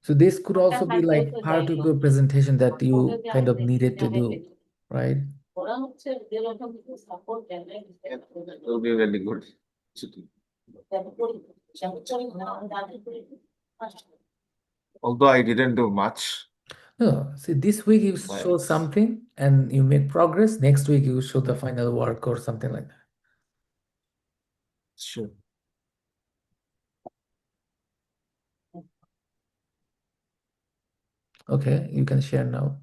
So this could also be like part of your presentation that you kind of needed to do, right? It will be really good. Although I didn't do much. No, see, this week you show Like, something and you make progress. Next week you show the final work or something like that. sure. Okay, you can share now.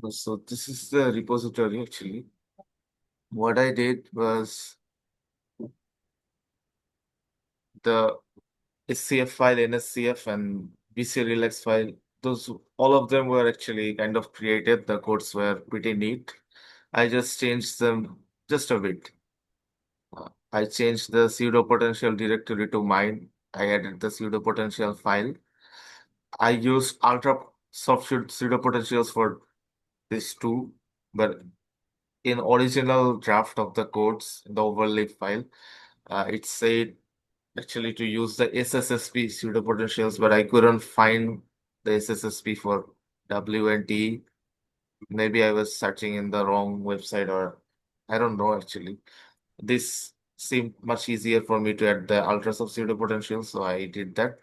So this is the repository actually. What I did was the SCF file, NSCF, and BC Relax file. Those all of them were actually kind of created. The codes were pretty neat. I just changed them just a bit. I changed the pseudo potential directory to mine. I added the pseudo potential file. I used ultra soft pseudo potentials for this too, but in original draft of the codes, the overlay file, it said actually to use the SSSP pseudo potentials, but I couldn't find the SSSP for W and T. Maybe I was searching in the wrong website, or I don't know actually. This seemed much easier for me to add the ultra pseudo potential, so I did that.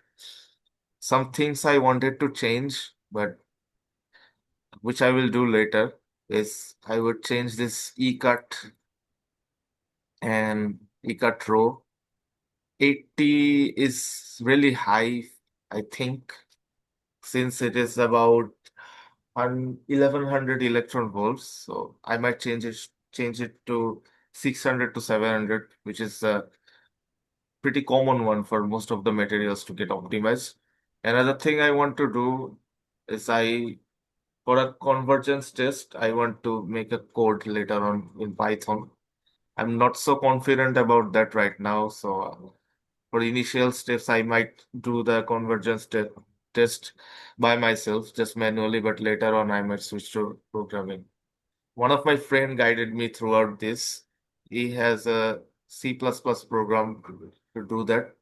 Some things I wanted to change, but which I will do later, is I would change this ecut and ecut row. 80 is really high, I think, since it is about 1100 electron volts. So I might change it to 600 to 700, which is a pretty common one for most of the materials to get optimized. Another thing I want to do is for a convergence test, I want to make a code later on in Python. I'm not so confident about that right now. So for initial steps, I might do the convergence test by myself, just manually, but later on I might switch to programming. One of my friend guided me throughout this. He has a C++ program to do that.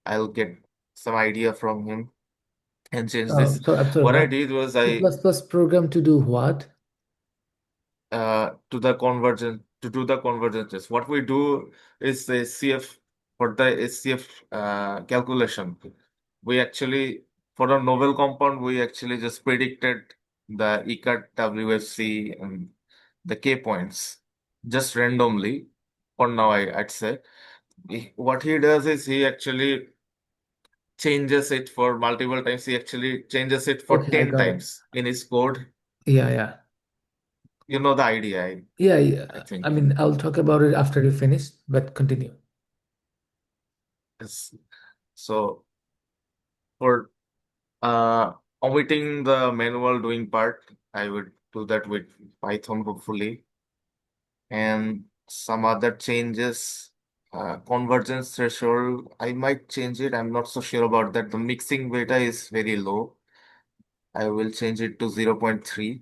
I'll get some idea from him and change this. So I'm sorry, What I what? did was C++ program to do what? to do the convergence test. What we do is the SCF for the SCF calculation. We actually for a novel compound we actually just predicted the ECAT, WFC, and the K points just randomly. For now, I'd say what he does is he actually changes it for multiple times. He actually changes it for Okay, I 10 got it. times in his code. Yeah, yeah. You know the idea, Yeah, I yeah. I think. mean, I'll talk about it after you finish, but continue. Yes. So for omitting the manual doing part, I would do that with Python hopefully. And some other changes, convergence threshold, I might change it. I'm not so sure about that. The mixing beta is very low. I will change it to 0.3.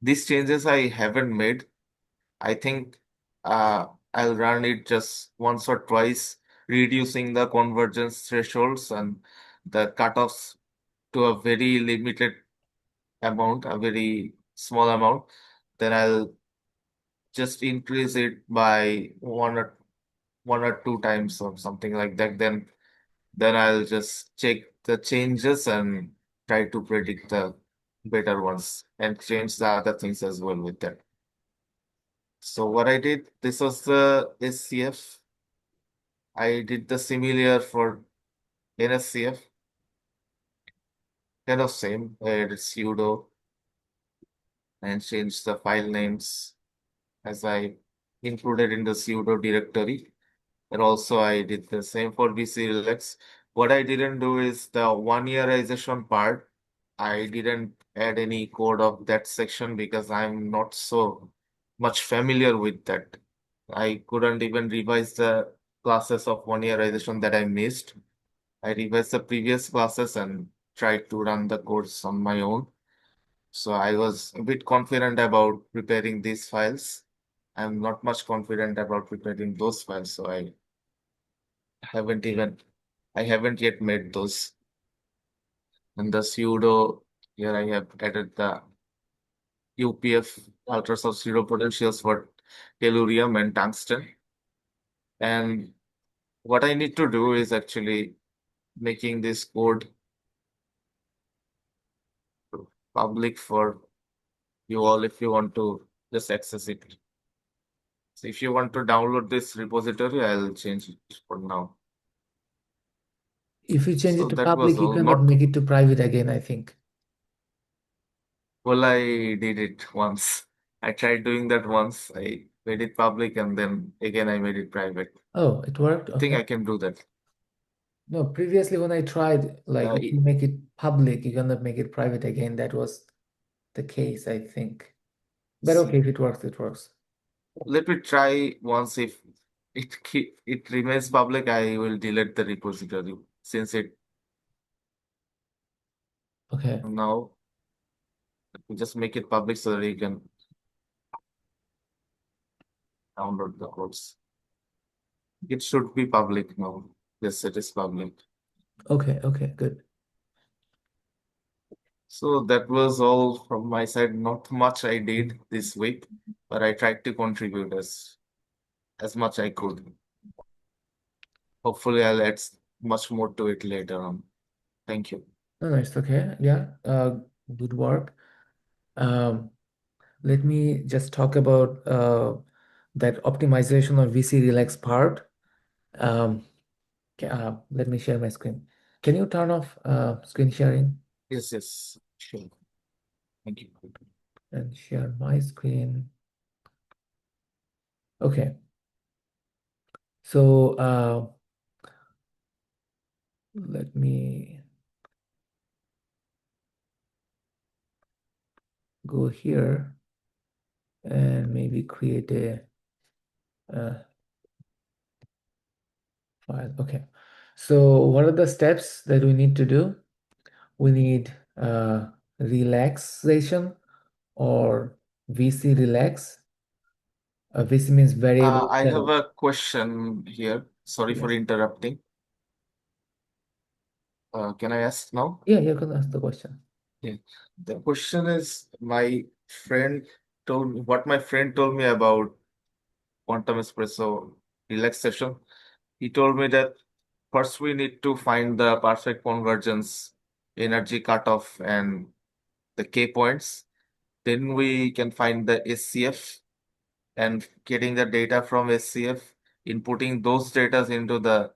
These changes I haven't made. I think I'll run it just once or twice, reducing the convergence thresholds and the cutoffs to a very limited amount, a very small amount. Then I'll just increase it by one or two times or something like that. Then I'll just check the changes and try to predict the better ones and change the other things as well with that. So what I did, this was the SCF. I did the similar for NSCF, kind of same. I added sudo and changed the file names as I included in the sudo directory. And also I did the same for BC Relax. What I didn't do is the one-yearization part. I didn't add any code of that section because I'm not so much familiar with that. I couldn't even revise the classes of one-yearization that I missed. I revised the previous classes and tried to run the codes on my own. So I was a bit confident about preparing these files. I'm not much confident about preparing those files, so haven't even I haven't yet made those. And the pseudo here I have added the UPF ultrasound pseudo potentials for tellurium and tungsten. And what I need to do is actually making this code public for you all if you want to just access it. So if you want to download this repository, I'll change it for now. If you change So it to that was public, you all. cannot Not make it to private again, I think. well, I did it once. I tried doing that once. I made it public and then again I made it private. Oh, it worked? I think Okay. I can do that. No, previously when I tried, like if you I make it public, you cannot make it private again. That was the case, I think. But see. okay, if it works, it works. Let me try once. If it remains public, I will delete the repository since it Okay. now we just make it public so that you can download the codes. It should be public now. Yes, it is public. Okay, okay, good. So that was all from my side. Not much I did this week, but I tried to contribute as much I could. Hopefully, I'll add much more to it later on. Thank you. No, no, it's okay. Yeah, good work. Um, Let me just talk about that optimization of VC Relax part. Um, Let me share my screen. Can you turn off screen sharing Yes, yes, sure. Thank you. and share my screen? Okay. So let me go here and maybe create a file. Okay. So what are the steps that we need to do? We need relaxation or VC relax. VC means variable I have cell. a question here. Sorry for Yes. interrupting. Can I ask now? Yeah, you can ask the question. Yeah. The question is, what my friend told me about quantum espresso relaxation. He told me that first we need to find the perfect convergence, energy cutoff, and the K points. Then we can find the SCF and getting the data from SCF, inputting those data into the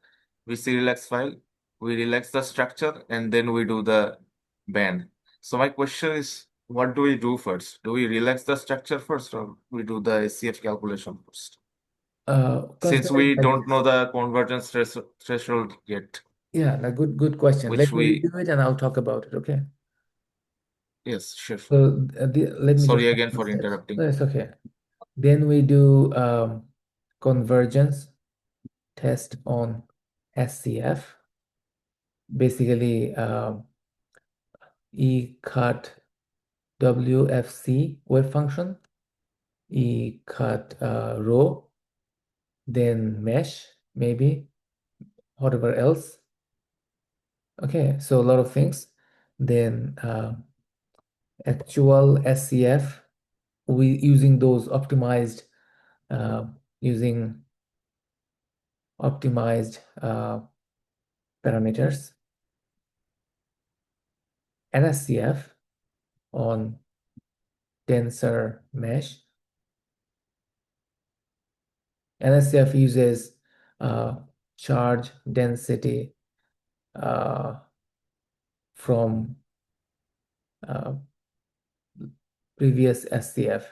VC relax file. We relax the structure and then we do the band. So my question is, what do we do first? Do we relax the structure first or we do the SCF calculation first? Since Consider it we like don't know this. the convergence threshold yet, Yeah, like good question. which Let me we, review it and I'll talk about it. Okay. yes, sure. So let me just Sorry talk again about for steps. interrupting. No, it's okay. Then we do convergence test on SCF. Basically, E cut WFC wave function, E cut rho, then mesh, maybe, whatever else. Okay, so a lot of things. Then actual SCF, we using those optimized, using optimized parameters. NSCF on tensor mesh. NSCF uses charge density from uh, previous SCF.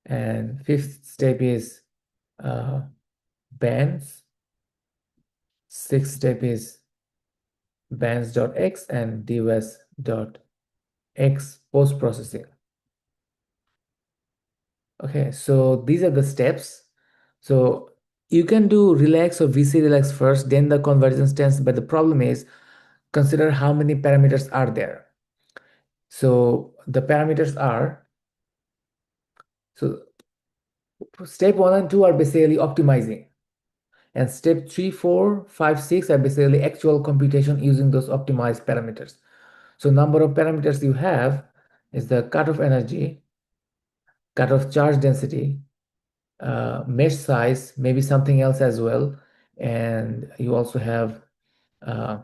And fifth step is bands. Sixth step is bands.x and dwes.x post-processing. Okay, so these are the steps. So you can do relax or VC relax first, then the convergence test. But the problem is consider how many parameters are there. So the parameters are, so step 1 and 2 are basically optimizing. And step 3, 4, 5, 6 are basically actual computation using those optimized parameters. So number of parameters you have is the cutoff energy, cutoff charge density, mesh size, maybe something else as well. And you also have uh,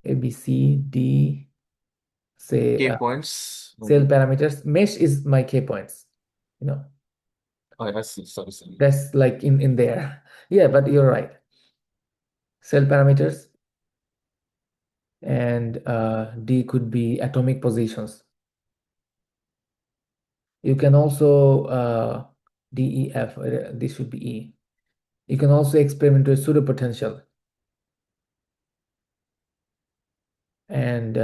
A, B, C, D, say K points, cell maybe. parameters. Mesh is my K points. You know, Oh, I see. Sorry, sorry. that's like in there. Yeah, but you're right. Cell parameters and D could be atomic positions. You can also D, E, F. This should be E. You can also experiment with pseudo potential and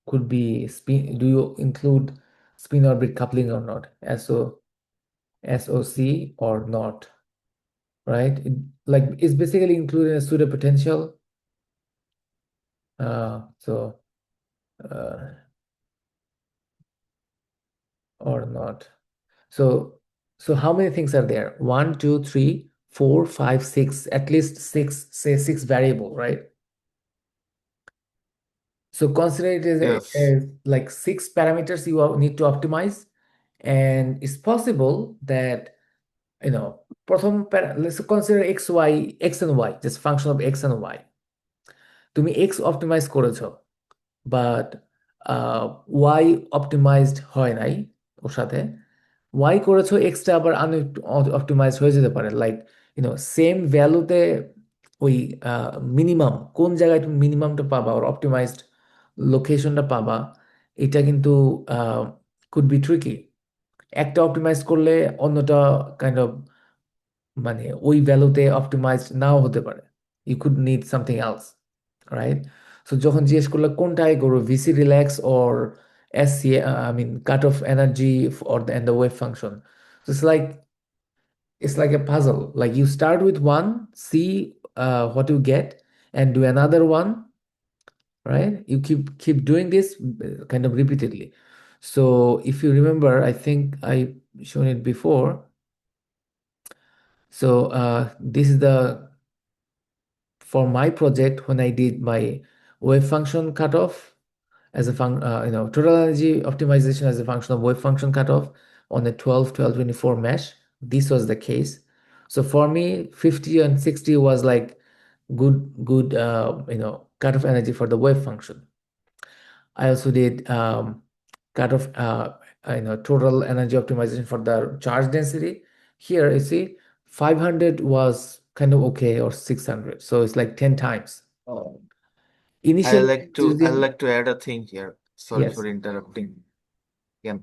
could be spin. Do you include spin orbit coupling or not? SOC or not? Right? Like it's basically included a pseudo potential. So uh, or not. So so how many things are there? One, two, three, four, five, six. At least six. Say six variable, right? So consider it Yes. as like six parameters you need to optimize, and it's possible that let's consider x and y, just function of x and y. তুমি x optimise করেছো but why optimised হয় নাই ওর সাথে Y করেছো extra আবার optimise হয়ে যেতে পারে লাইক সেম ভ্যালুতে ওই মিনিমাম কোন জায়গায় তুমি মিনিমামটা পাবা ওর অপটিমাইজড লোকেশনটা পাবা এটা কিন্তু কুড বি ট্রিকি একটা অপটিমাইজ করলে অন্যটা কাইন্ড অফ মানে ওই ভ্যালুতে অপটিমাইজড নাও হতে পারে you could need something else right so যখন জিজ্ঞেস করলে কোনটায় করবো VC relax or SC I mean cut off energy or and the wave function. So it's like a puzzle. Like you start with one, see what you get, and do another one, right? You keep doing this kind of repeatedly. So if you remember, I think I shown it before. So this is the for my project when I did my wave function cutoff as a total energy optimization as a function of wave function cutoff on the 12 12 24 mesh. This was the case. So for me 50 and 60 was like good cutoff energy for the wave function. I also did cutoff total energy optimization for the charge density. Here you see 500 was kind of okay, or 600, so it's like 10 times. Oh. Initially I using, like to add a thing here. Sorry for yes. interrupting. Yeah.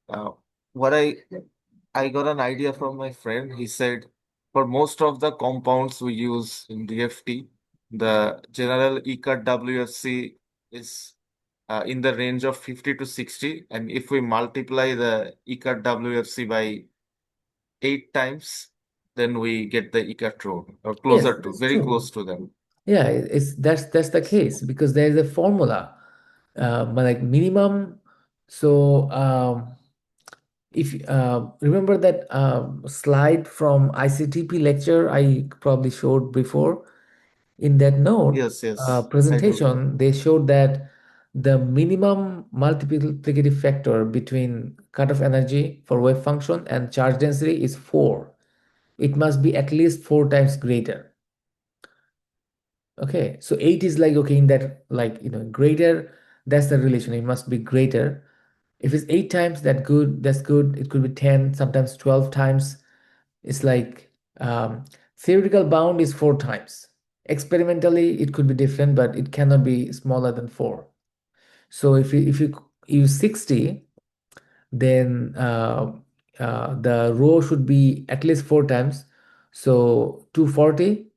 Uh, what I got an idea from my friend. He said for most of the compounds we use in DFT, the general ECAT WFC is in the range of 50 to 60. And if we multiply the ECAT WFC by 8 times, then we get the ECAT rho, or Yes, closer to, that's very true. close to them. Yeah, it's that's the case because there is a formula, but like minimum. So if remember that slide from ICTP lecture I probably showed before, in that note Yes, yes, I do. presentation, they showed that the minimum multiplicative factor between cutoff energy for wave function and charge density is 4. It must be at least 4 times greater. Okay, so 8 is like, okay, in that, like, greater, that's the relation. It must be greater. If it's 8 times, that's good. It could be 10, sometimes 12 times. It's like theoretical bound is 4 times. Experimentally, it could be different, but it cannot be smaller than 4. So if you use 60, then the row should be at least 4 times. So 240.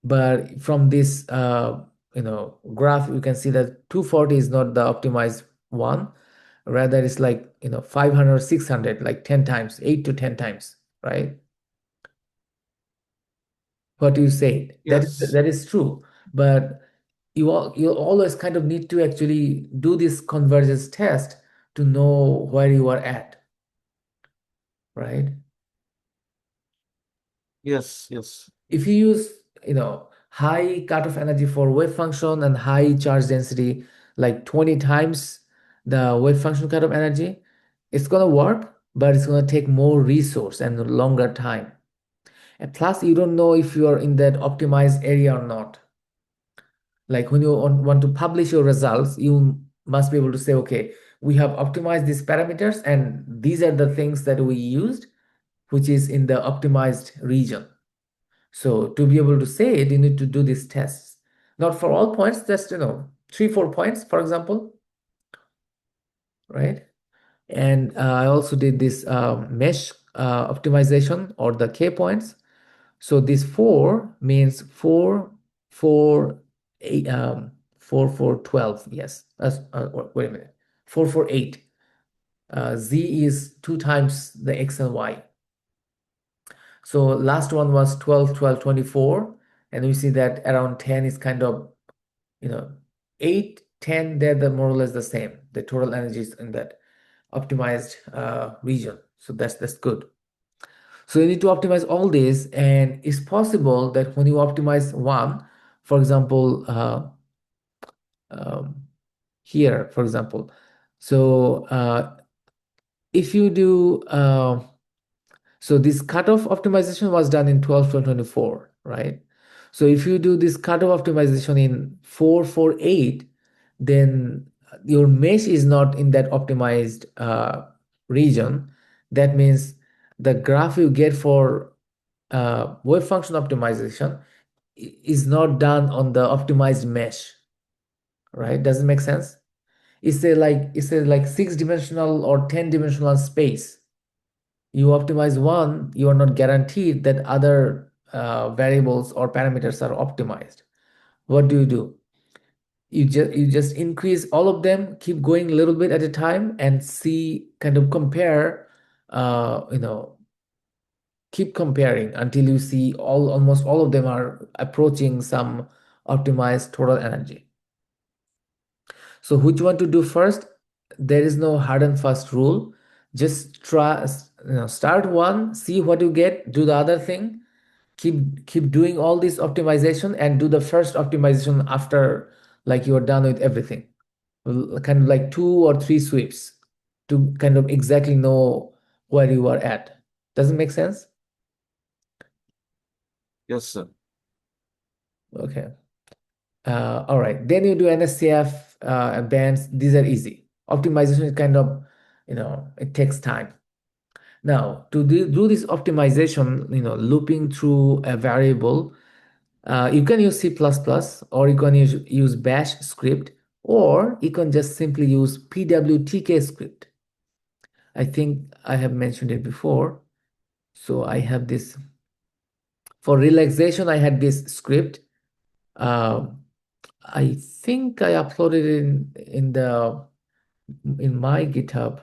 But from this graph, you can see that 240 is not the optimized one. Rather, it's like 500, 600, like 10 times, 8 to 10 times, right? What you say, that is Yes, that is true. But you always kind of need to actually do this convergence test to know where you are at, right? Yes, yes. If you use, high cutoff energy for wave function and high charge density, like 20 times the wave function cutoff energy, it's gonna work, but it's gonna take more resource and longer time. And plus, you don't know if you are in that optimized area or not. Like when you want to publish your results, you must be able to say, okay, we have optimized these parameters, and these are the things that we used, which is in the optimized region. So to be able to say it, you need to do these tests. Not for all points, just 3, 4 points, for example, right? And I also did this mesh optimization or the K points. So this 4 means 4, 4, 8, 4, 4, 12. Yes. Wait a minute. 4, 4, 8. Z is 2 times the X and Y. So last one was 12, 12, 24. And we see that around 10 is kind of, you know, 8, 10, they're more or less the same. The total energies in that optimized region. So that's good. So you need to optimize all this, and it's possible that when you optimize one, for example, um, here, for example, so if you do, so this cutoff optimization was done in 12 2024, right? So if you do this cutoff optimization in 448, then your mesh is not in that optimized region. That means the graph you get for wave function optimization is not done on the optimized mesh, right? Does it make sense? It's a like 6 dimensional or 10 dimensional space. You optimize one, you are not guaranteed that other variables or parameters are optimized. What do? You just increase all of them, keep going a little bit at a time, and see, kind of compare, uh, you know, keep comparing until you see almost all of them are approaching some optimized total energy. So which one to do first? There is no hard and fast rule. Just try, start one, see what you get, do the other thing, keep doing all this optimization, and do the first optimization after, like, you are done with everything. Kind of like 2 or 3 sweeps to kind of exactly know where you are at. Does it make sense? Yes, sir. Okay. All right. Then you do NSCF bands. These are easy. Optimization is kind of, it takes time. Now, to do this optimization, looping through a variable, you can use C++, or you can use bash script, or you can just simply use PWTK script. I think I have mentioned it before. So I have this, for relaxation, I had this script. Um, I think I uploaded it in my GitHub.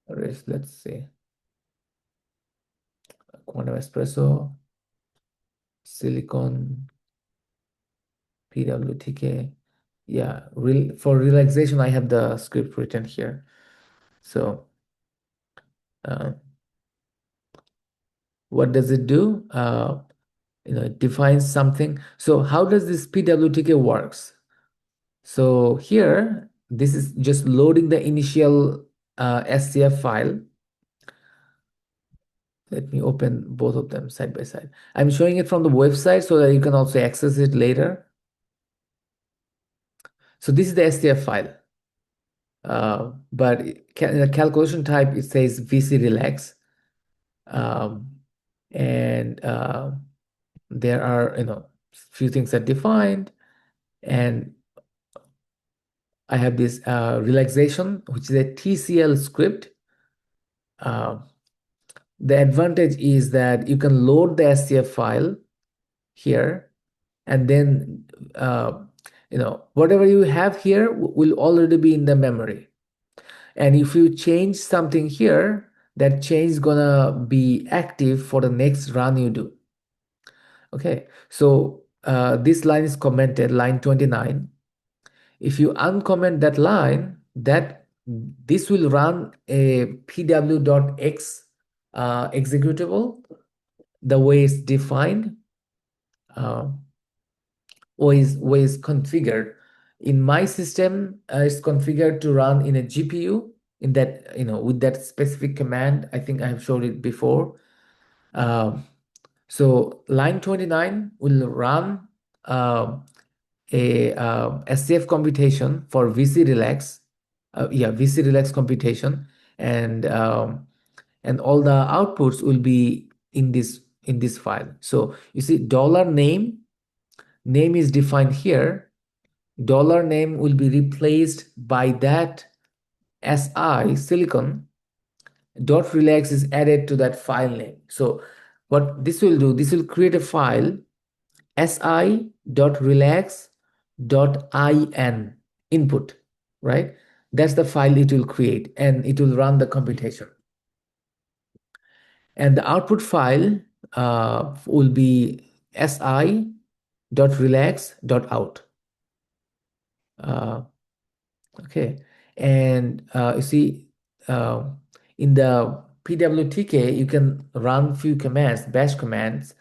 Let's see, Quantum Espresso, Silicon, PWTK. Yeah, for relaxation, I have the script written here. So uh, what does it do? It defines something. So how does this PWTK works? So here, this is just loading the initial SCF file. Let me open both of them side by side. I'm showing it from the website so that you can also access it later. So this is the STF file. But in the calculation type, it says VC relax. Um, and there are, few things that defined. And I have this relaxation, which is a TCL script. Uh, the advantage is that you can load the STF file here, and then whatever you have here will already be in the memory. And if you change something here, that change is gonna be active for the next run you do. Okay, so this line is commented, line 29. If you uncomment that line, this will run a pw.x executable the way it's defined, uh, way is configured. In my system, it's configured to run in a GPU in that, with that specific command. I think I have showed it before. So line 29 will run a SCF computation for VC relax, VC relax computation, and all the outputs will be in this file. So you see, name is defined here. $name will be replaced by that SI silicon. Dot relax is added to that file name. So what this will do, this will create a file si.relax.in input, right? That's the file it will create, and it will run the computation. And the output file will be si.relax.out. Okay, and you see, in the PWTK, you can run few commands, bash commands.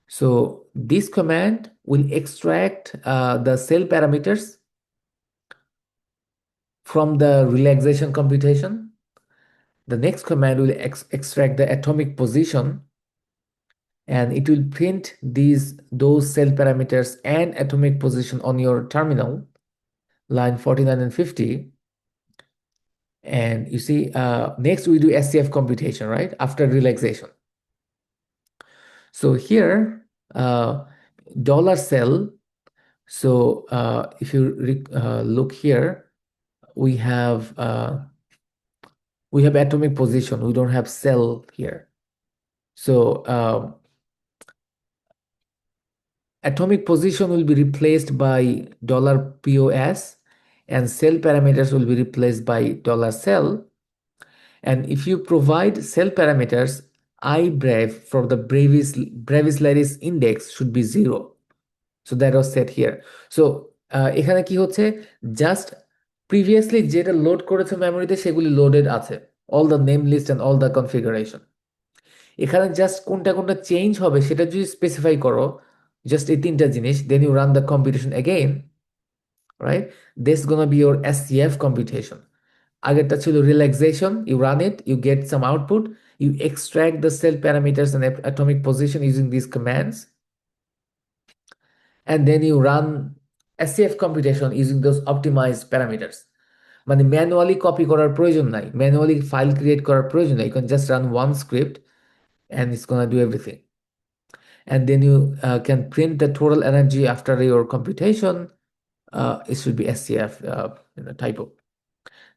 So this command will extract the cell parameters from the relaxation computation. The next command will extract the atomic position, and it will print those cell parameters and atomic position on your terminal, line 49 and 50. And you see, next we do SCF computation, right? After relaxation. So here, $cell. So if you look here, we have atomic position. We don't have cell here. So atomic position will be replaced by $POS, and cell parameters will be replaced by $cell. And if you provide cell parameters, iBrev for the Brevis Lattice index should be 0. So that was set here. So এখানে কি হচ্ছে, just previously যেটা load করেছে মেমোরিতে সেগুলি loaded আছে, all the name list and all the configuration. এখানে just কোনটা কোনটা চেঞ্জ হবে সেটা যদি স্পেসিফাই করো, জাস্ট এই তিনটা জিনিস, then you run the competition again, right? This gonna be your SCF competition. আগেরটা ছিল relaxation, you run it, you get some output, you extract the cell parameters and atomic position using this commands, and then you run SCF computation using those optimized parameters. মানে manually copy করার প্রয়োজন নাই, manually file create করার প্রয়োজন নাই। You can just run one script and it's gonna do everything. And then you can print the total energy after your computation. It should be SCF typo.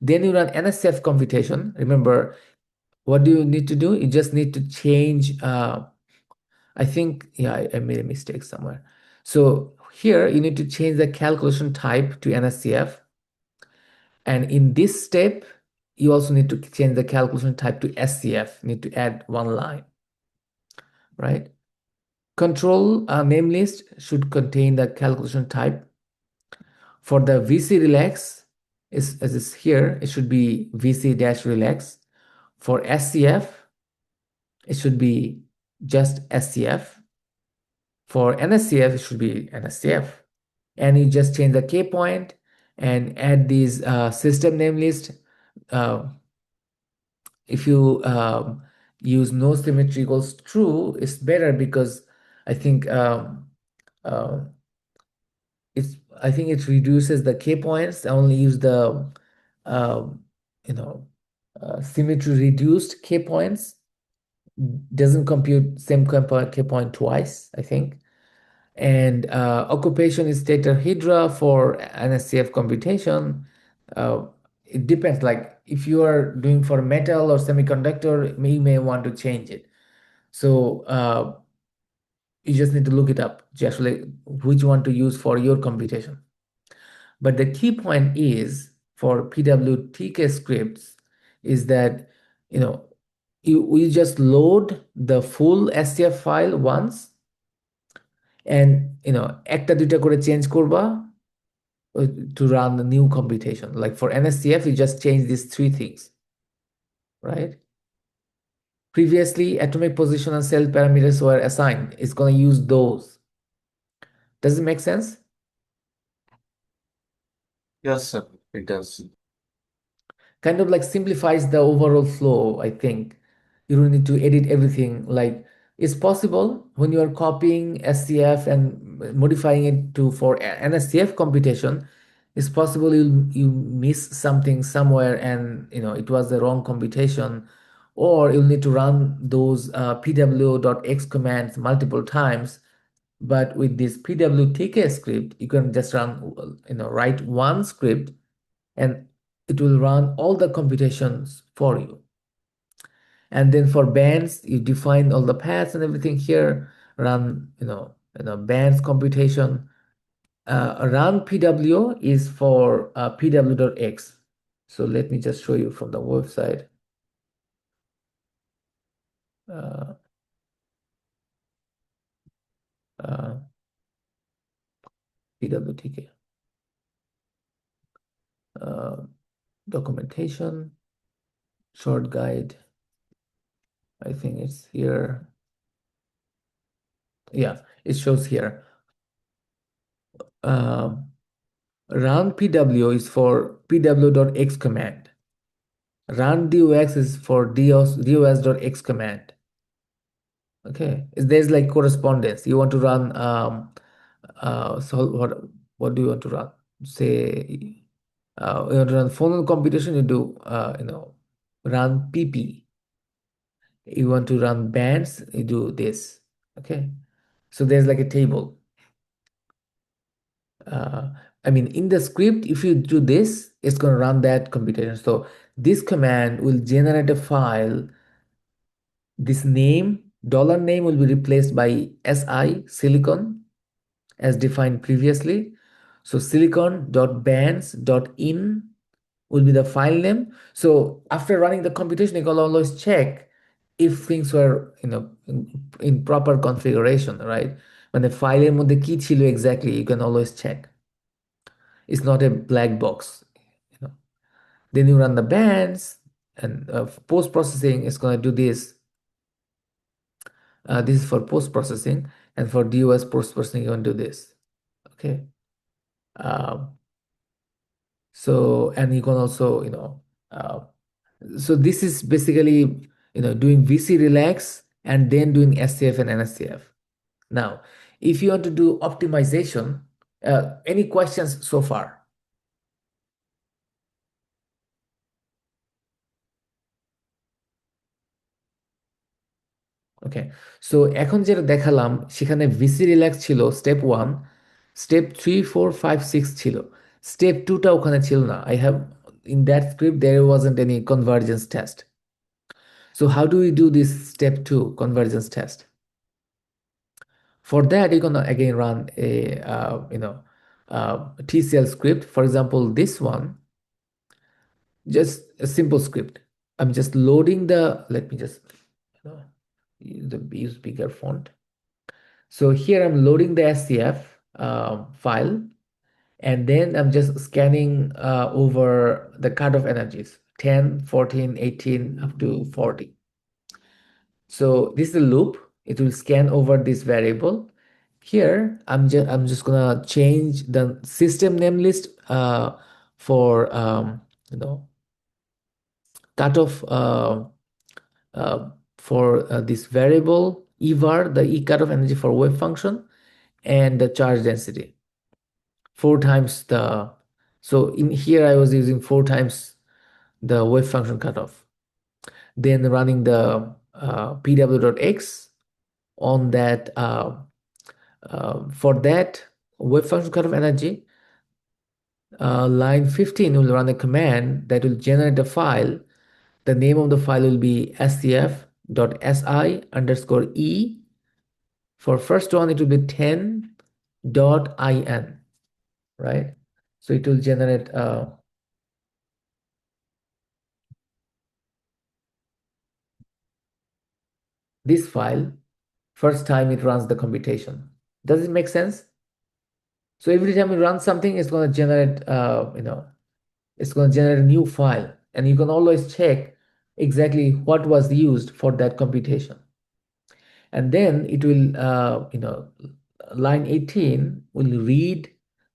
Then you run NSCF computation. Remember, what do you need to do? You just need to change, I think, yeah, I made a mistake somewhere. So here you need to change the calculation type to NSCF. And in this step, you also need to change the calculation type to SCF. You need to add one line, right? Control name list should contain the calculation type. For the VC relax, as is here, it should be VC-relax. For SCF, it should be just SCF. For NSCF, it should be NSCF. And you just change the K point and add these system name list. If you use no symmetry equals true, it's better, because I think it reduces the K points. I only use the symmetry reduced K points. Doesn't compute same K point twice, I think. And occupation is tetrahedra for NSCF computation. It depends, like if you are doing for metal or semiconductor, you may want to change it. So you just need to look it up, just like which one to use for your computation. But the key point is, for PWTK scripts, is that you just load the full SCF file once, and একটা দুইটা করে change করবা to run the new computation. Like for NSCF, you just change these three things, right? Previously, atomic position and cell parameters were assigned. It's going to use those. Does it make sense? Yes, sir, it does. Kind of like simplifies the overall flow, I think. You don't need to edit everything. Like it's possible when you are copying SCF and modifying it to for an SCF computation, it's possible you miss something somewhere and it was the wrong computation, or you'll need to run those pw.x commands multiple times. But with this pwtk script, you can just run, write one script and it will run all the computations for you. And then for bands, you define all the paths and everything here, run, bands computation. Run PW is for pw.x. So let me just show you from the website. Uh, uh, pwtk. Documentation, short guide. I think it's here. Yeah, it shows here. Run pw is for pw.x command. Run dos is for dos.x command. Okay, there's like correspondence. You want to run so what do you want to run? Say you want to run phone computation, you do run pp. You want to run bands, you do this. Okay, so there's like a table. uh, I mean, in the script, if you do this, it's going to run that computation. So this command will generate a file. This name, dollar name will be replaced by si, silicon, as defined previously. So silicon.bands.in will be the file name. So after running the computation, you can always check if things were in proper configuration, right? When the file মধ্যে কি ছিল exactly, you can always check. It's not a black box. You know. Then you run the bands, and post processing is going to do this. This is for post processing, and for DOS post processing, you can do this. Okay. Um, so and you can also so this is basically doing VC relax and then doing SCF and NSCF. Now, if you want to do optimization, any questions so far? Okay, so এখন যেটা দেখালাম সেখানে VC relax ছিল step 1, step 3, 4, 5, 6 ছিল, step 2টা ওখানে ছিল না। I have in that script there wasn't any convergence test. So how do you do this step 2 convergence test? For that, you're gonna again run a TCL script. For example, this one, just a simple script. I'm just loading the, let me just use bigger font. So here I'm loading the SCF file, and then I'm just scanning over the cutoff energies 10, 14, 18 up to 40. So this is a loop. It will scan over this variable. Here I'm just gonna change the system name list for cutoff for this variable evar, the e cutoff energy for wave function, and the charge density 4 times the. So in here I was using 4 times the wave function cutoff. Then running the pw.x on that for that wave function cutoff energy. Line 15 will run a command that will generate a file. The name of the file will be scf.si_e. For first one, it will be 10.in, right? So it will generate this file first time it runs the computation. Does it make sense? So every time you run something, it's going to generate, it's going to generate a new file, and you can always check exactly what was used for that computation. And then it will, line 18 will read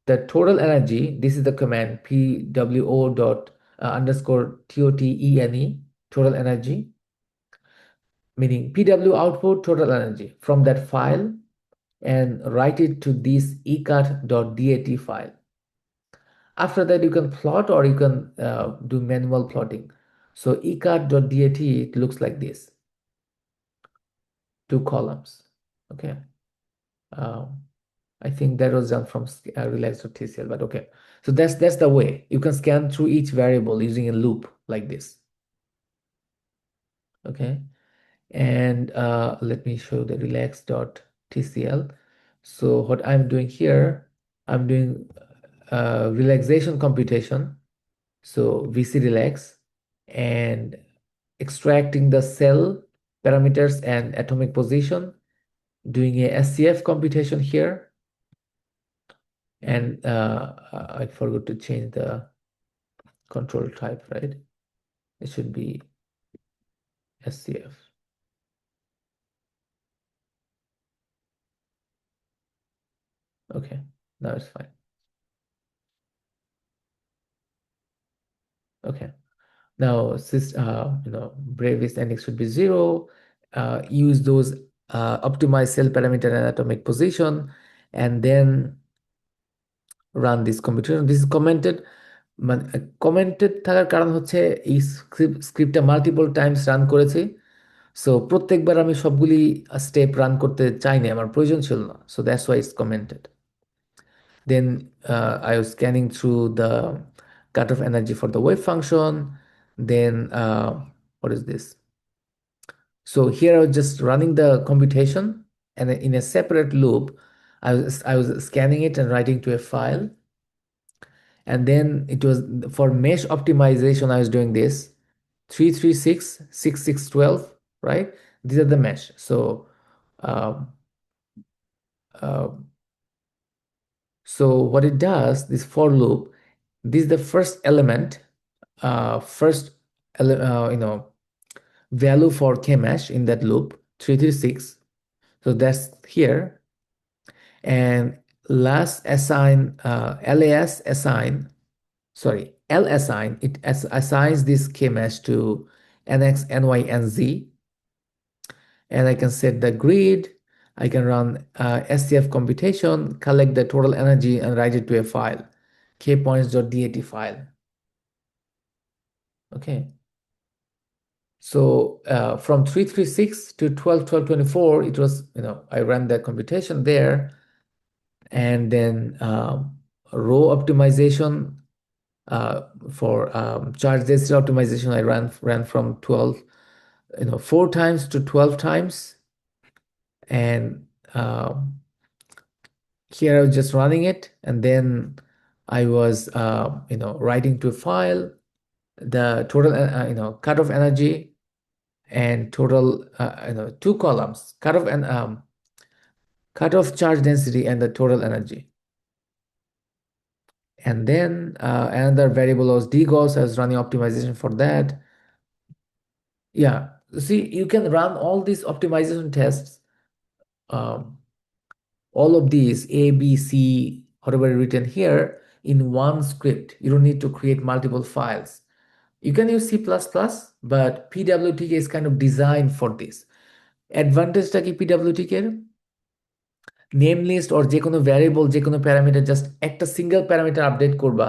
the total energy. This is the command pwo dot underscore totene, total energy, meaning pw output total energy from that file, and write it to this ecat.dat file. After that, you can plot or you can do manual plotting. So ecat.dat, it looks like this, 2 columns. Okay. Um, I think that was done from relax.tcl, but okay. So that's the way you can scan through each variable using a loop like this. Okay. And let me show the relax.tcl. So what I'm doing here, I'm doing relaxation computation. So VC relax, and extracting the cell parameters and atomic position, doing a SCF computation here. And I forgot to change the control type, right? It should be SCF. Okay, now it's fine. Okay, now since Brave index should be 0, use those optimize cell parameter and atomic position, and then run this computation. This is commented. মানে commented থাকার কারণ হচ্ছে এই স্ক্রিপ্টটা multiple Times run করেছি, so প্রত্যেকবার আমি সবগুলি step run করতে চাইনি, আমার প্রয়োজন ছিল না, so that's why it's commented. Then I was scanning through the cutoff energy for the wave function. Then what is this? So here I was just running the computation, and in a separate loop I was scanning it and writing to a file. And then it was for mesh optimization, I was doing this 336 6612, right? These are the mesh. So um, uh, what it does, this for loop, this is the first element, first value for K-mesh in that loop, 336. So that's here. And last assign, LAS assign, sorry, L assign, it assigns this K-mesh to NX, NY, and Z. And I can set the grid. I can run SCF computation, collect the total energy, and write it to a file, kpoints.dat file. Okay. So from 336 to 12, 12, 24, it was, I ran the computation there. And then row optimization, for charge density optimization, I ran from 12, 4 times to 12 times. And here I was just running it, and then I was writing to a file the total cutoff energy and total 2 columns, cutoff and cutoff charge density and the total energy. And then another variable was dgauss. I was running optimization for that. Yeah, see, you can run all these optimization tests, all of these A, B, C, whatever written here in one script. You don't need to create multiple files. You can use C++, but PWTK is kind of designed for this. Advantage-টা কি PWTK এর? Name list or যে কোনো variable, যে কোনো parameter, just একটা single parameter update করবা,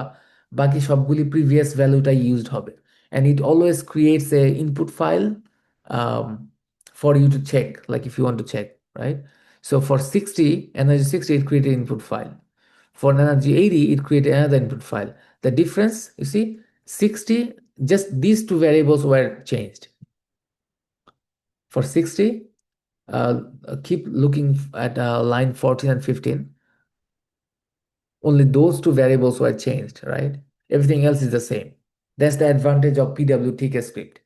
বাকি সবগুলি প্রিভিয়াস ভ্যালুটাই ইউজড হবে। And it always creates a input file for you to check, like if you want to check, right? So for 60, energy 60, it created input file. For energy 80, it created another input file. The difference, you see, 60, just these 2 variables were changed. For 60, keep looking at line 14 and 15. Only those 2 variables were changed, right? Everything else is the same. That's the advantage of PWTK script.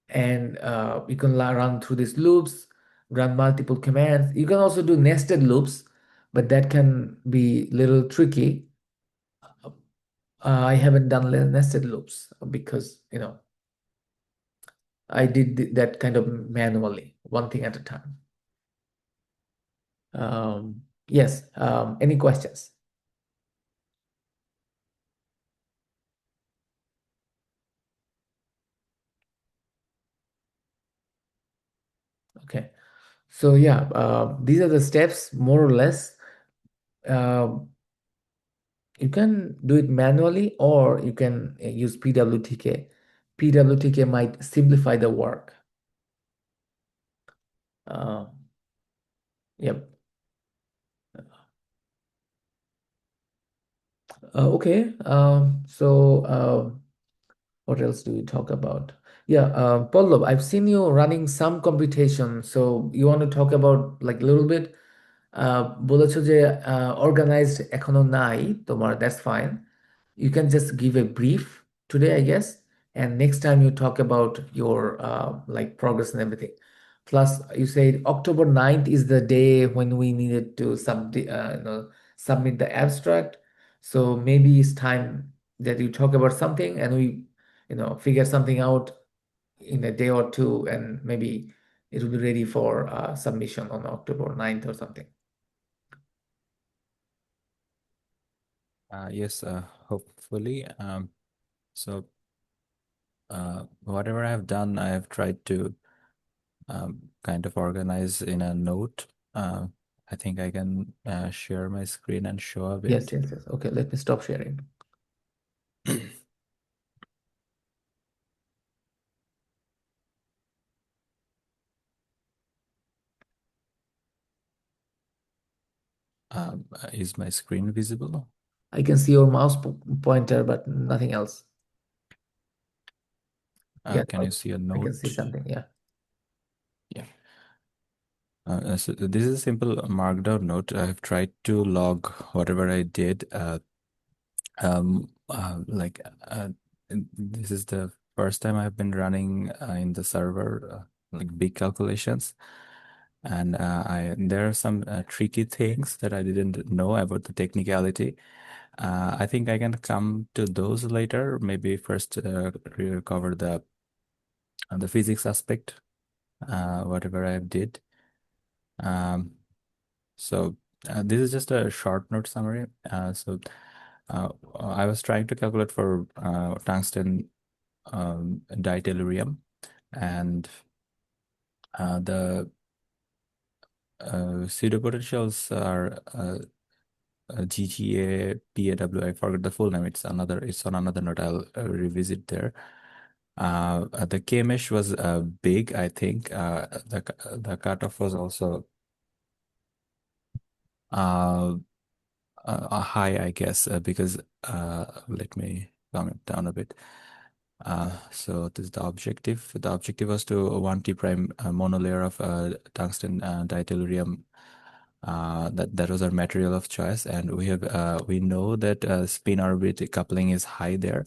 And you can run through these loops. run multiple commands. You can also do nested loops, but that can be little tricky. I haven't done nested loops because, I did that kind of manually, one thing at a time. Yes. Any questions? Okay. So yeah, these are the steps more or less. Um, you can do it manually or you can use PWTK. PWTK might simplify the work. Uh, yep. Okay. What else do we talk about? Yeah, Pallav, I've seen you running some competition. So you want to talk about like a little bit? বলেছো যে organized এখনো নাই তোমার, that's fine. You can just give a brief today, I guess, and next time you talk about your like progress and everything. Plus, you said October 9th is the day when we needed to submit the abstract. So maybe it's time that you talk about something and we, figure something out in a day or two, and maybe it will be ready for submission on October 9th or something. Yes, hopefully. So whatever I have done, I have tried to kind of organize in a note. I think I can share my screen and show a Yes, bit. yes, yes. Okay, let me stop sharing. Is my screen visible? I can see your mouse pointer, but nothing else. Yeah, Can you see a I can see note? something. Yeah. Yeah. So this is a simple markdown note. I've tried to log whatever I did. Like this is the first time I've been running in the server like big calculations, and I there are some tricky things that I didn't know about the technicality. I think I can come to those later. Maybe first cover the physics aspect, whatever I did. Um, so this is just a short note summary. I was trying to calculate for tungsten ditellurium, and the pseudopotentials are GGA PAW. I forgot the full name. It's on another note. I'll revisit there. The K-mesh was big, I think. The cutoff was also uh, high, I guess, because let me calm it down a bit. So this is the objective. The objective was to 1T prime monolayer of tungsten ditellurium. That was our material of choice, and we know that spin orbit coupling is high there,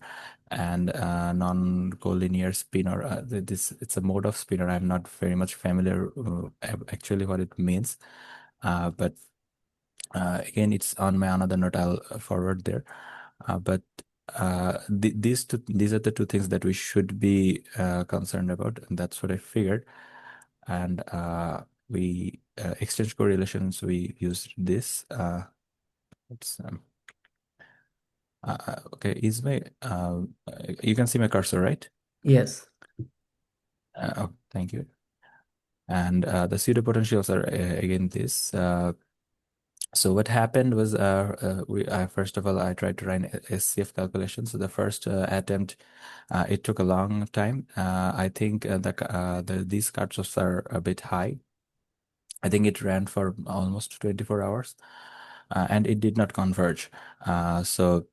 and non-collinear spinor. This it's a mode of spinor. I'm not very much familiar actually what it means, but again, it's on my another note. I'll forward there. But these are the two things that we should be concerned about, and that's what I figured. And we exchange correlations. We used this. It's okay. Is my you can see my cursor, right? Yes. Oh, thank you. And the pseudo potentials are again this. So what happened was, we first of all I tried to run SCF calculations. So the first attempt, it took a long time. I think these cutoffs are a bit high. I think it ran for almost 24 hours, and it did not converge. So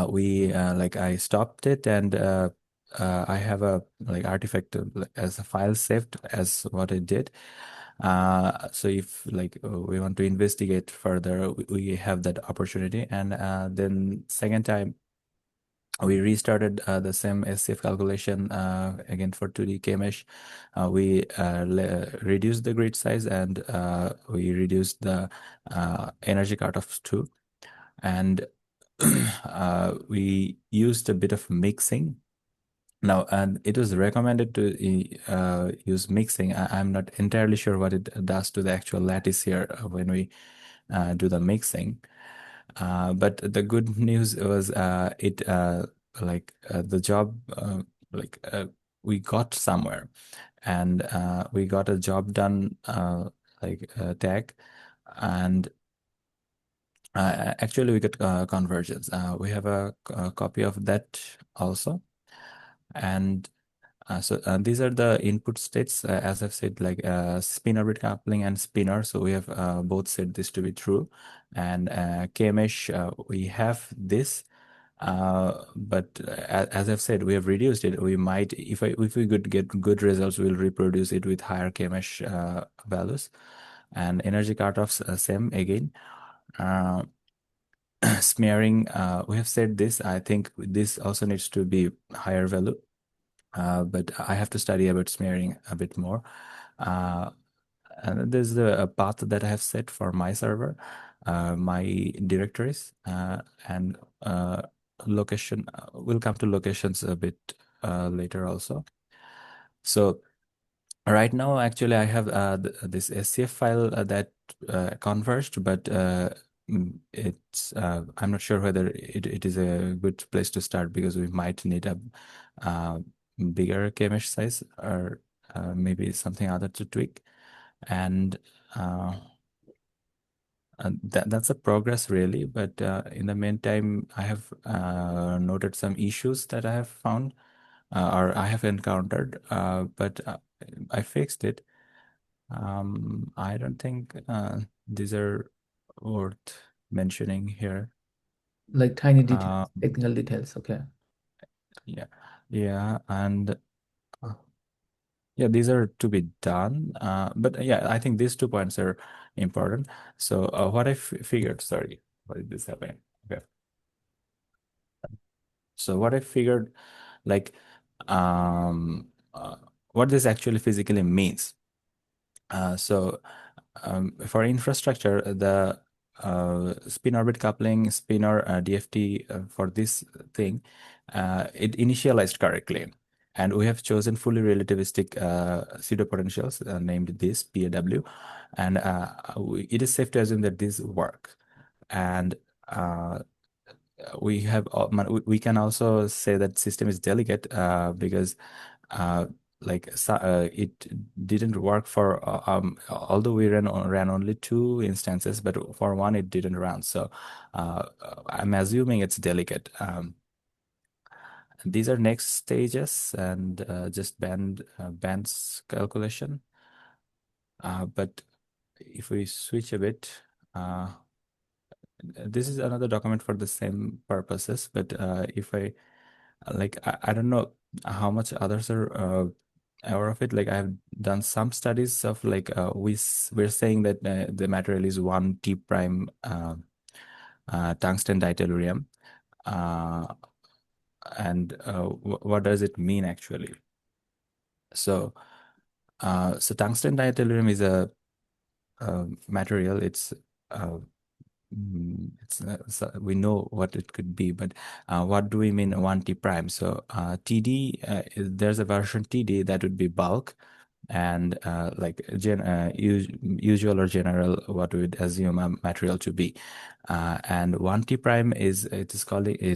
we like I stopped it, and I have a like artifact as a file saved as what I did. So if like we want to investigate further, we have that opportunity. And then second time, we restarted the same SCF calculation again for 2D K-mesh. We reduced the grid size, and we reduced the energy cutoffs too. And we used a bit of mixing. Now, and it was recommended to use mixing. I'm not entirely sure what it does to the actual lattice here when we do the mixing. But the good news was the job we got somewhere, and we got a job done tag, and actually we got convergence. We have a copy of that also, and these are the input states, as I've said, like spin orbit coupling and spinor. So we have both said this to be true. And K-mesh, we have this, but as I've said, we have reduced it. We might, if we could get good results, we'll reproduce it with higher K-mesh values. And energy cutoffs, same again. Smearing, we have said this. I think this also needs to be higher value. But I have to study about smearing a bit more. And there's a path that I have set for my server, my directories, and location. We'll come to locations a bit later also. So right now, actually, I have this SCF file that converged, but it's I'm not sure whether it is a good place to start, because we might need a uh, bigger K-mesh size, or maybe something other to tweak. And that's a progress really. But in the meantime, I have noted some issues that I have found or I have encountered, but I fixed it. I don't think these are worth mentioning here. Like tiny details, technical details. Okay. Yeah, yeah, and yeah, these are to be done. But yeah, I think these 2 points are important. So what I figured, sorry, why did this happen? Okay. So what I figured, like, um, uh, what this actually physically means. So for infrastructure, the spin orbit coupling, spinor DFT for this thing, it initialized correctly. And we have chosen fully relativistic pseudo potentials named this PAW. And it is safe to assume that these work. And we can also say that system is delicate because uh, it didn't work for although we ran only 2 instances, but for one it didn't run. So I'm assuming it's delicate. These are next stages, and just bands calculation. But if we switch a bit, this is another document for the same purposes. But if I don't know how much others are aware of it. Like I've done some studies of we're saying that the material is 1T prime tungsten ditellurium. And what does it mean actually? So tungsten ditellurium is a material. Uh, so we know what it could be, but what do we mean 1T prime? So TD, there's a version TD that would be bulk, and usual or general, what we would assume a material to be. And 1T prime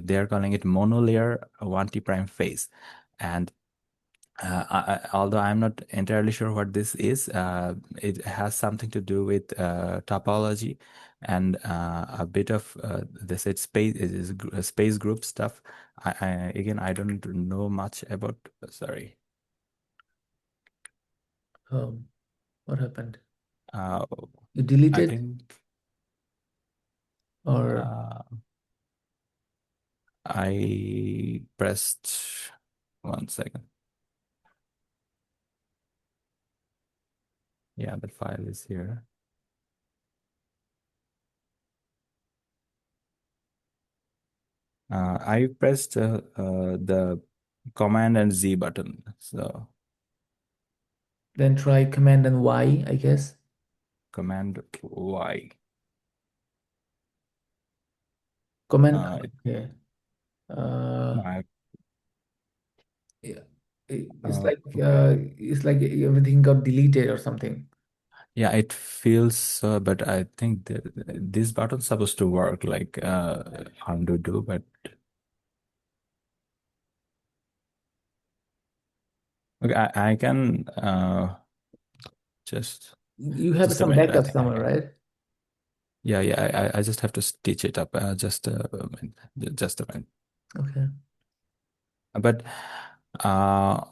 they're calling it monolayer 1T prime phase. And although I'm not entirely sure what this is, it has something to do with topology and a bit of they said space, it is space group stuff. Again, I don't know much about. Sorry. What happened? Uh, You I deleted think or I pressed 1 second. Yeah, the file is here. I pressed the Command and Z button. So Then try Command and Y, I guess. Command Y. Command, Uh, okay. no, Uh, I, yeah, okay. it's like everything got deleted or something. Yeah, it feels so, but I think this button's supposed to work like undo do, but okay, I can just You have just a some minute. I backup think I somewhere, can. right? Yeah, yeah. I just have to stitch it up. Just a minute. Just a minute. Okay. But uh,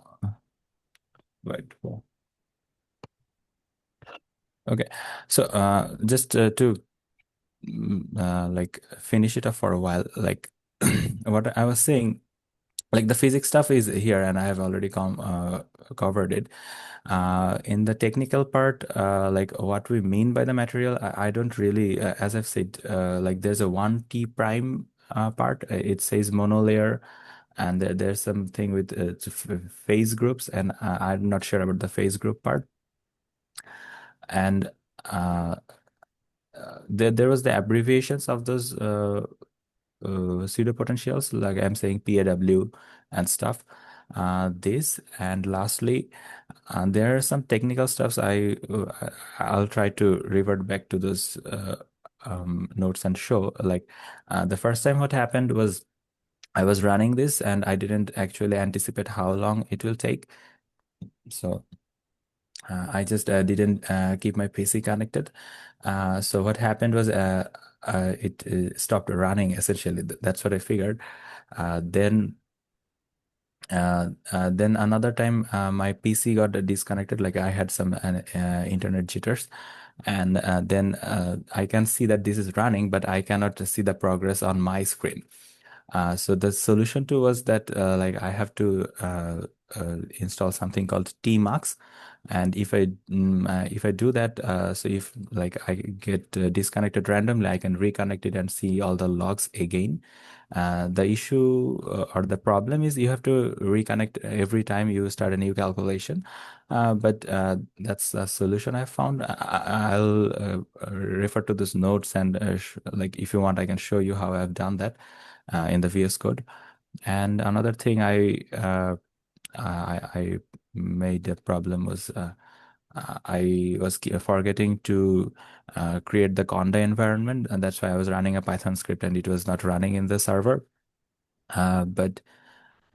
wait. Okay. So just to like finish it up for a while, like what I was saying, like the physics stuff is here, and I have already covered it. In the technical part, like what we mean by the material, I don't really, as I've said, like there's a 1T prime part. It says monolayer, and there's something with phase groups, and I'm not sure about the phase group part. And uh, there was the abbreviations of those pseudo potentials, like I'm saying PAW and stuff. This and lastly, there are some technical stuffs. I'll try to revert back to those notes and show. Like the first time, what happened was I was running this and I didn't actually anticipate how long it will take. So I just didn't keep my PC connected. So what happened was it stopped running essentially. That's what I figured. Then another time my PC got disconnected. Like I had some internet jitters, and then I can see that this is running, but I cannot see the progress on my screen. So the solution to was that like I have to install something called Tmux, and if I do that, so if like I get disconnected randomly, I can reconnect it and see all the logs again. The issue or the problem is you have to reconnect every time you start a new calculation. But that's a solution I found. I'll refer to these notes and like if you want, I can show you how I've done that in the VS Code. And another thing I made a problem was I was forgetting to create the Conda environment, and that's why I was running a Python script and it was not running in the server. But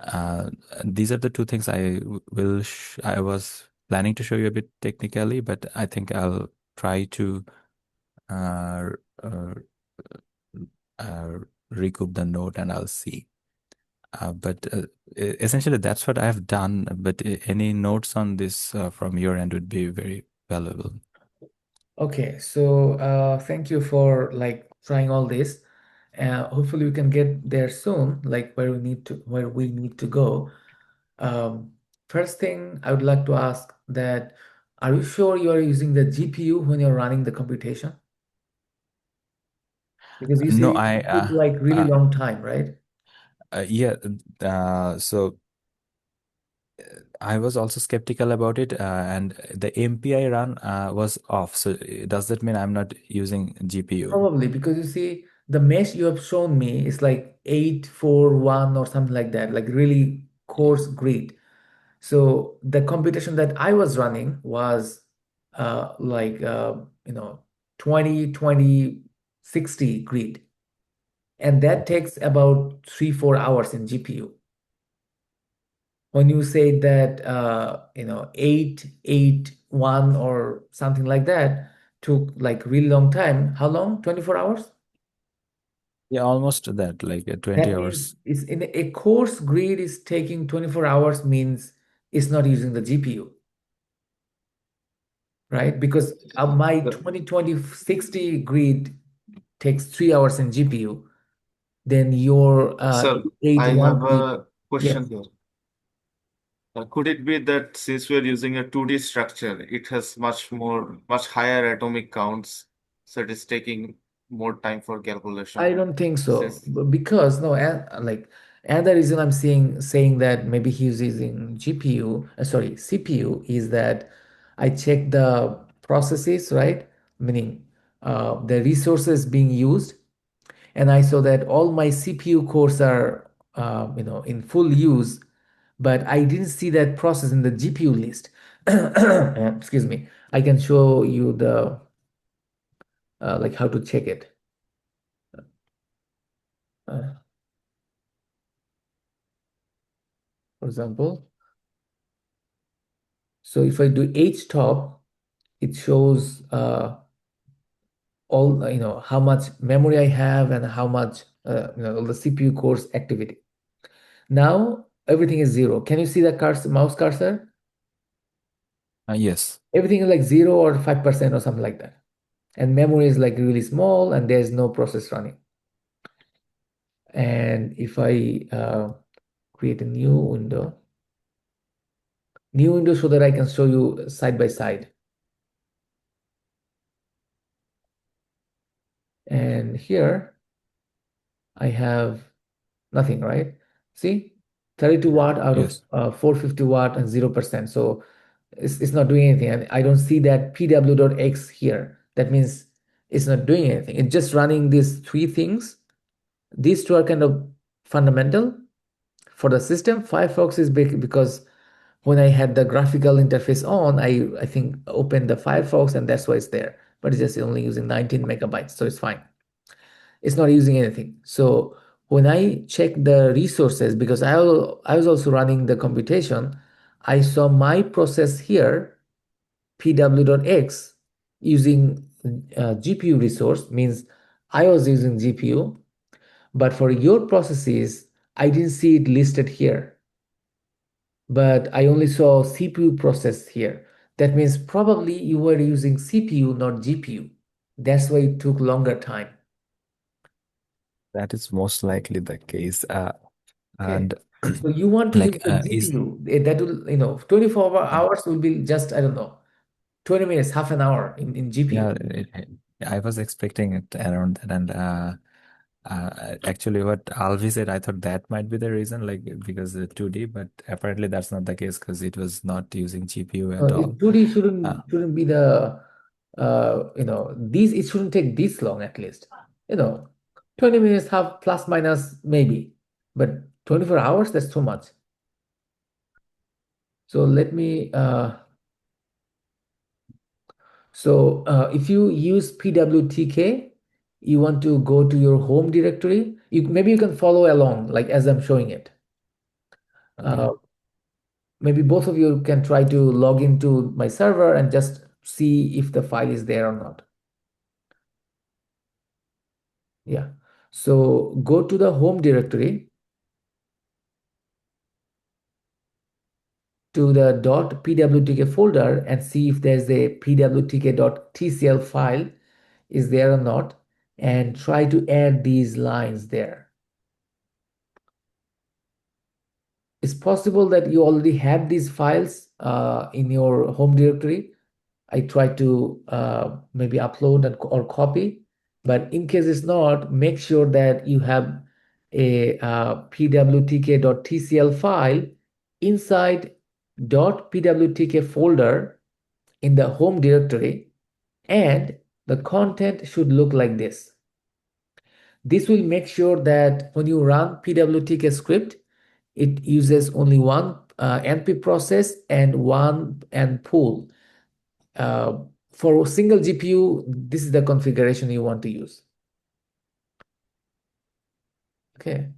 uh, these are the two things I was planning to show you a bit technically, but I think I'll try to uh, uh, uh, recoup the note and I'll see. But essentially, that's what I've done. But any notes on this from your end would be very valuable. Okay, so thank you for like trying all this. Hopefully we can get there soon, like where we need to go. Um, First thing I would like to ask that are you sure you are using the GPU when you're running the computation? Because you No, say I it took like really long time, right? yeah. So I was also skeptical about it, and the MPI run was off. So does that mean I'm not using GPU? Probably because you see the mesh you have shown me is like 841 or something like that, like really coarse grid. So the computation that I was running was like 20, 20, 60 grid. And that takes about 3, 4 hours in GPU. When you say that 881 or something like that took like really long time, how long? 24 hours? Yeah, almost that, like 20 That means hours. it's in a course grid is taking 24 hours means it's not using the GPU, right? Because my Uh, 2020 60 grid takes 3 hours in GPU, then your Sir, I have 81 grid, a yes, question here. Could it be that since we're using a 2D structure, it has much higher atomic counts, so it is taking more time for I calculation don't think so. since Because no, like another reason I'm saying that maybe he's using GPU, sorry, CPU, is that I check the processes, right? Meaning the resources being used, and I saw that all my CPU cores are in full use, but I didn't see that process in the GPU list. Excuse me. I can show you the like how to check it. Uh, for example, so if I do htop, it shows all how much memory I have and how much all the CPU cores activity. Now everything is zero. Can you see the mouse cursor? Yes. Everything is like 0 or 5% or something like that. And memory is like really small and there's no process running. And if I create a new window so that I can show you side by side. And here I have nothing, right? See, 32 watt out of Yes. 450 watt and 0%. So it's not doing anything. And I don't see that pw.x here. That means it's not doing anything. It's just running these three things. These two are kind of fundamental for the system. Firefox is big because when I had the graphical interface on, I think opened the Firefox and that's why it's there. But it's just only using 19 megabytes, so it's fine. It's not using anything. So when I check the resources, because I was also running the computation, I saw my process here, pw.x, using GPU resource, means I was using GPU. But for your processes, I didn't see it listed here. But I only saw CPU process here. That means probably you were using CPU, not GPU. That's why it took longer time. That is most likely the case. Okay. And So you want to use like the is GPU. That will, 24 hours will be just, I don't know, 20 minutes, half an hour in yeah, GPU. I was expecting it around that, and actually, what Alvi said, I thought that might be the reason, like because the 2D, but apparently that's not the case because it was not using GPU at all. 2D Uh, shouldn't be the, these, it shouldn't take this long at least. You know, 20 minutes, half plus minus maybe, but 24 hours, that's too much. So let me, if you use pwtk, you want to go to your home directory. Maybe you can follow along, like as I'm showing it. okay. Maybe both of you can try to log into my server and just see if the file is there or not. Yeah. So go to the home directory, to the .pwtk folder, and see if there's a pwtk.tcl file is there or not, and try to add these lines there. It's possible that you already have these files in your home directory. I try to maybe upload or copy, but in case it's not, make sure that you have a pwtk.tcl file inside .pwtk folder in the home directory, and the content should look like this. This will make sure that when you run pwtk script, it uses only one NP process and one and pool. For a single GPU, this is the configuration you want to use. Okay.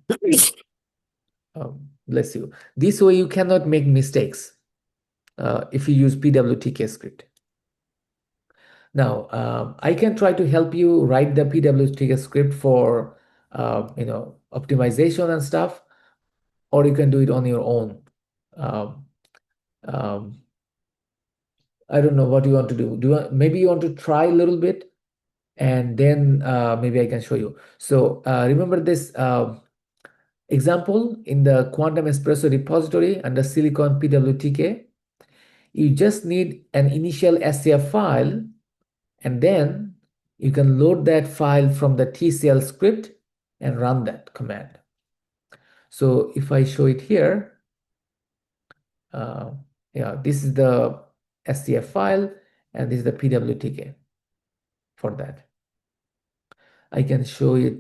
Bless you. This way you cannot make mistakes if you use pwtk script. Now, I can try to help you write the pwtk script for optimization and stuff, or you can do it on your own. Um, um, I don't know what you want to do. Maybe you want to try a little bit, and then maybe I can show you. So remember this example in the Quantum Espresso repository under Silicon PWTK. You just need an initial SCF file, and then you can load that file from the TCL script and run that command. So if I show it here, yeah, this is the SCF file and this is the PWTK for that. I can show it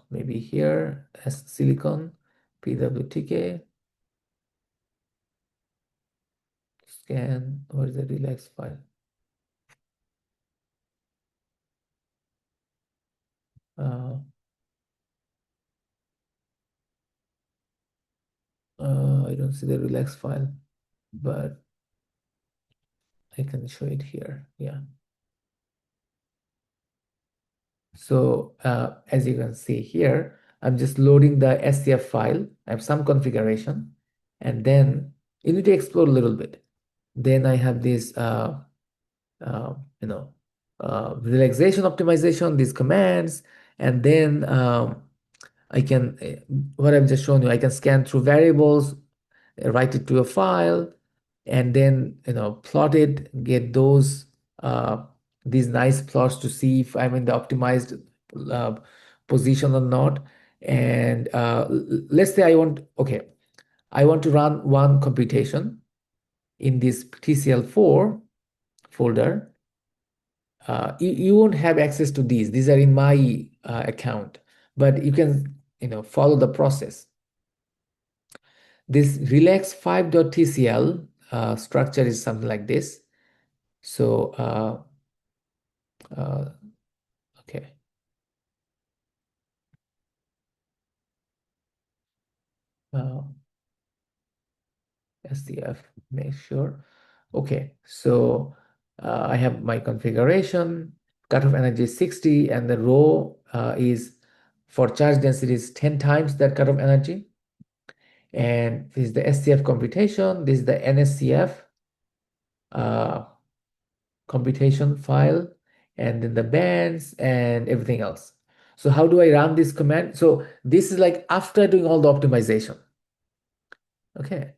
maybe here as silicon PWTK scan. Where is the relax file? I don't see the relax file, but I can show it here. Yeah. So as you can see here, I'm just loading the SCF file. I have some configuration, and then you need to explore a little bit. Then I have this, relaxation optimization, these commands, and then I can, what I've just shown you, I can scan through variables, write it to a file, and then plot it, get these nice plots to see if I'm in the optimized uh, position or not. And let's say I want to run one computation in this TCL4 folder. You won't have access to these are in my account, but you can follow the process. This relax5.tcl structure is something like this. So okay. SDF, make sure. Okay, so I have my configuration, cutoff energy is 60, and the rho is for charge density is 10 times that cutoff energy. And this is the SCF computation, this is the NSCF computation file, and then the bands and everything else. So how do I run this command? So this is like after doing all the optimization. Okay,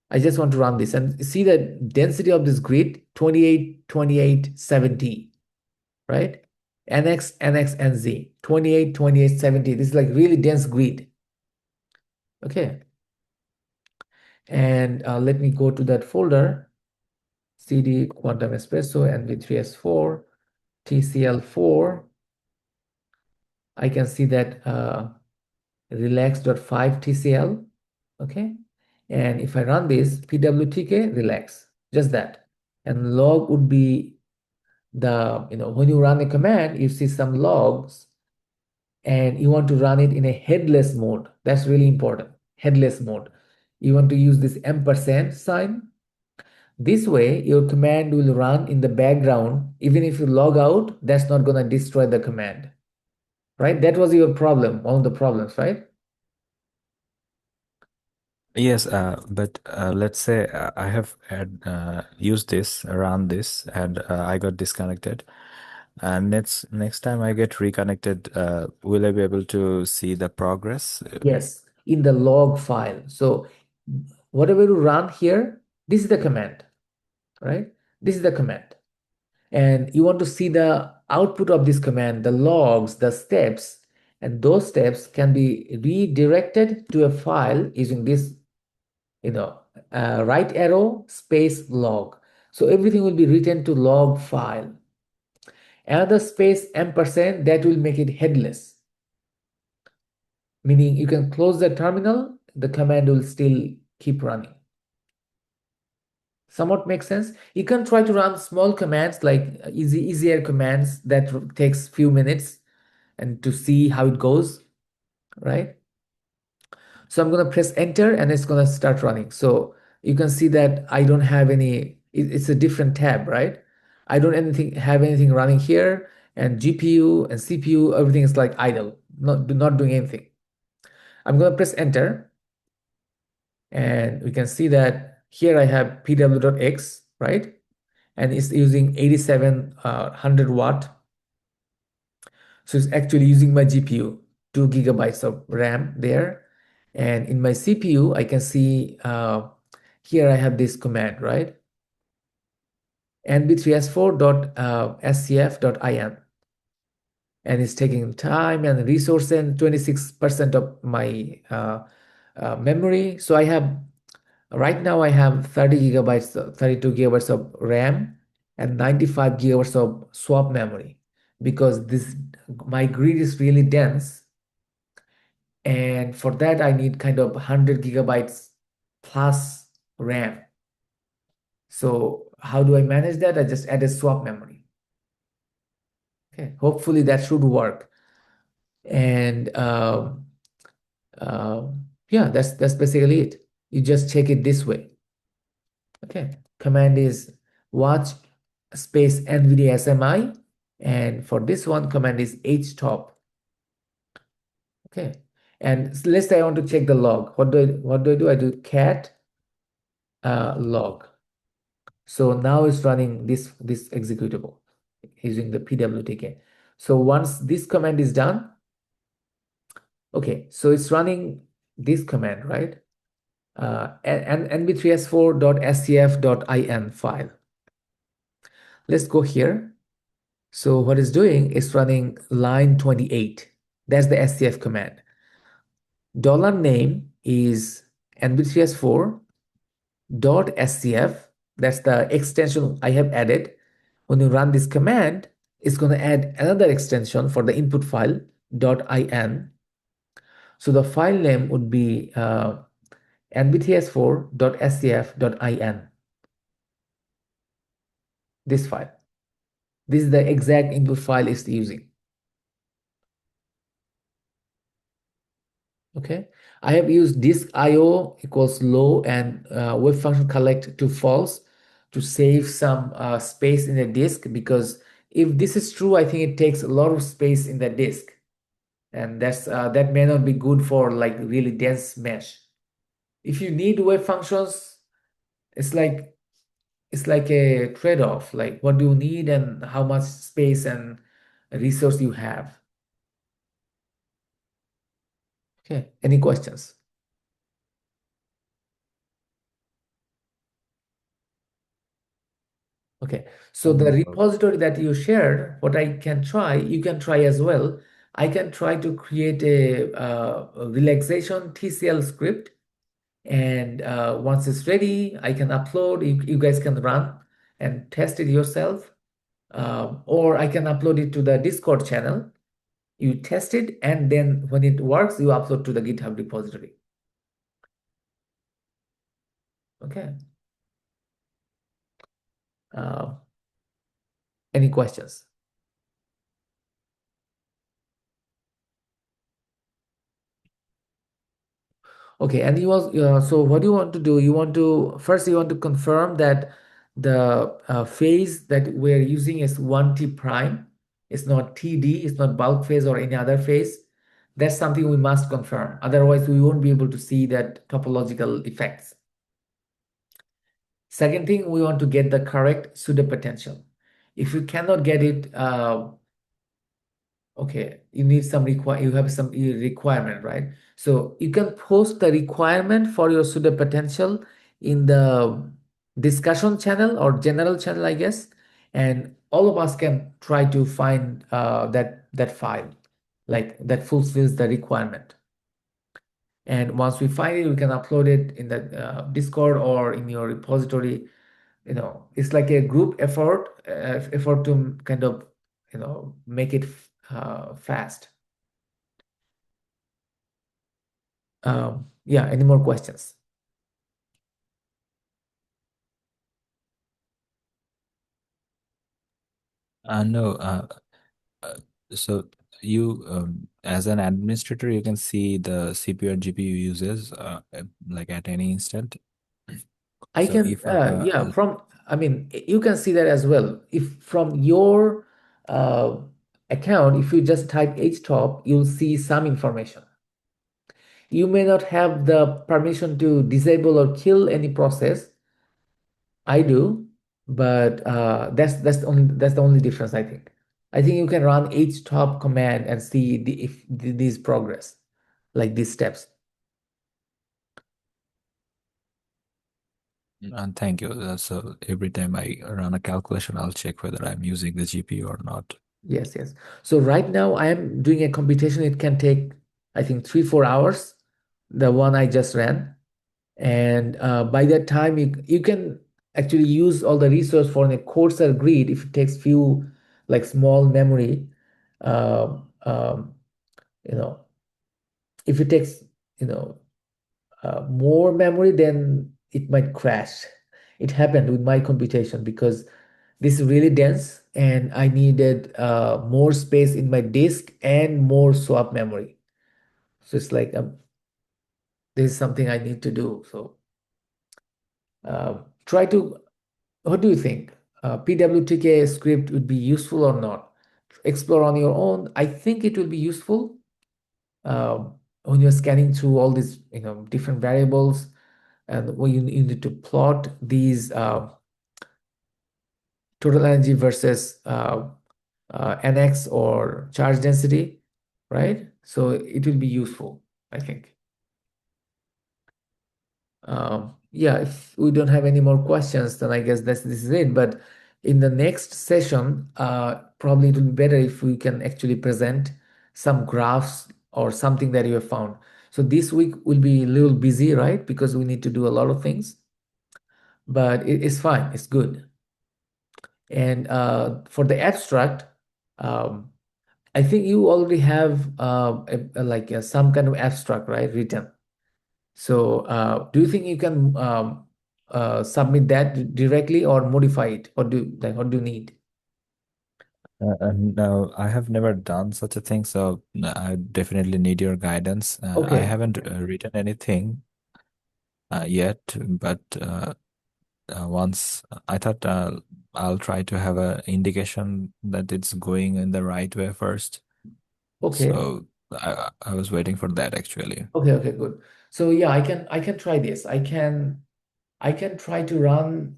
I just want to run this and see the density of this grid, 28, 28, 70, right? NX, NX, NZ, 28, 28, 70. This is like really dense grid. Okay. And let me go to that folder, CD Quantum Espresso, NV3S4, TCL4. I can see that relax.5 TCL. Okay. And if I run this, PWTK relax, just that. And log would be when you run a command, you see some logs and you want to run it in a headless mode. That's really important. Headless mode. You want to use this ampersand sign. This way, your command will run in the background. Even if you log out, that's not going to destroy the command. Right? That was your problem, one of the problems, right? Yes, but let's say I have used this, run this, and I got disconnected. And next time I get reconnected, will I be able to see the progress? Yes, in the log file. So whatever you run here, this is the command, right? This is the command. And you want to see the output of this command, the logs, the steps, and those steps can be redirected to a file using this, right arrow space log. So everything will be written to log file. Another space ampersand that will make it headless, meaning you can close the terminal, the command will still keep running. Somewhat makes sense. You can try to run small commands like easier commands that takes few minutes and to see how it goes, right? So I'm going to press enter and it's going to start running. So you can see that I don't have any, it's a different tab, right? I don't have anything running here, and GPU and CPU, everything is like idle, not doing anything. I'm going to press enter and we can see that here I have pw.x, right? And it's using 8700 watt. So it's actually using my GPU, 2 gigabytes of RAM there. And in my CPU, I can see here I have this command, right? nv3s4.scf.in. and it's taking time and resource and 26% of my memory. So right now I have 30 gigabytes, 32 gigabytes of RAM and 95 gigabytes of swap memory, because my grid is really dense, and for that I need kind of 100 gigabytes plus RAM. So how do I manage that? I just add a swap memory. Okay, hopefully that should work. And yeah, that's basically it. You just check it this way. Okay, command is watch space NVIDIA SMI, and for this one command is htop. Okay, and let's say I want to check the log. What do I do? I do cat log. So now it's running this executable using the pwtk. So once this command is done, okay, so it's running this command, right? And nb3s4.scf.in file. Let's go here. So what it's doing is running line 28. That's the scf command. Dollar name is nb3s4.scf. That's the extension I have added. When you run this command, it's going to add another extension for the input file .in. So the file name would be nbts4.scf.in. This file. This is the exact input file it's using. Okay. I have used disk IO equals low and wave function collect to false to save some space in the disk, because if this is true, I think it takes a lot of space in the disk, and that may not be good for like really dense mesh. If you need wave functions, it's like a trade-off, like what do you need and how much space and resource you have. Okay, any questions? Okay, so the repository that you shared, what I can try, you can try as well. I can try to create a relaxation TCL script, and once it's ready, I can upload. You guys can run and test it yourself, or I can upload it to the Discord channel. You test it, and then when it works, you upload to the GitHub repository. Okay. Uh, any questions? Okay, and so what do you want to do? You want to confirm that the phase that we're using is 1T prime. It's not TD, it's not bulk phase or any other phase. That's something we must confirm. Otherwise, we won't be able to see that topological effects. Second thing, we want to get the correct pseudopotential. If you cannot get it, okay, you need you have some requirement, right? So you can post the requirement for your pseudopotential in the discussion channel or general channel, I guess, and all of us can try to find that file, like that fulfills the requirement. And once we find it, we can upload it in the Discord or in your repository. It's like a group effort to kind of make it fast. Yeah, any more questions? No. So you, as an administrator, you can see the CPU and GPU uses, like at any instant. I So can, if yeah, I mean, you can see that as well. If from your account, if you just type htop, you'll see some information. You may not have the permission to disable or kill any process. I do, but that's the only difference, I think. I think you can run htop command and see if these progress, like these steps. and thank you. So every time I run a calculation, I'll check whether I'm using the GPU or not. Yes, yes. So right now I am doing a computation. It can take, I think, 3, 4 hours, the one I just ran. And by that time, you can actually use all the resource for a coarser grid if it takes few like small memory. Um, um, you know, if it takes, you know, more memory, then it might crash. It happened with my computation because this is really dense and I needed more space in my disk and more swap memory. So it's like this is something I need to do. So try to, what do you think? PWTK script would be useful or not? Explore on your own. I think it will be useful when you're scanning through all these, different variables, and when you need to plot these total energy versus NX or charge density, right? So it will be useful, I think. Yeah, if we don't have any more questions, then I guess this is it. But in the next session, probably it will be better if we can actually present some graphs or something that you have found. So this week will be a little busy, right? Because we need to do a lot of things, but it's fine. It's good. And for the abstract, um, I think you already have some kind of abstract, right, written. So do you think you can submit that directly or modify it? What do you need? No, I have never done such a thing, so I definitely need your guidance. I Okay. haven't written anything yet, but once I thought I'll try to have an indication that it's going in the right way first. Okay. So I was waiting for that actually. Okay. Okay. Good. So yeah, I can try this. I can try to run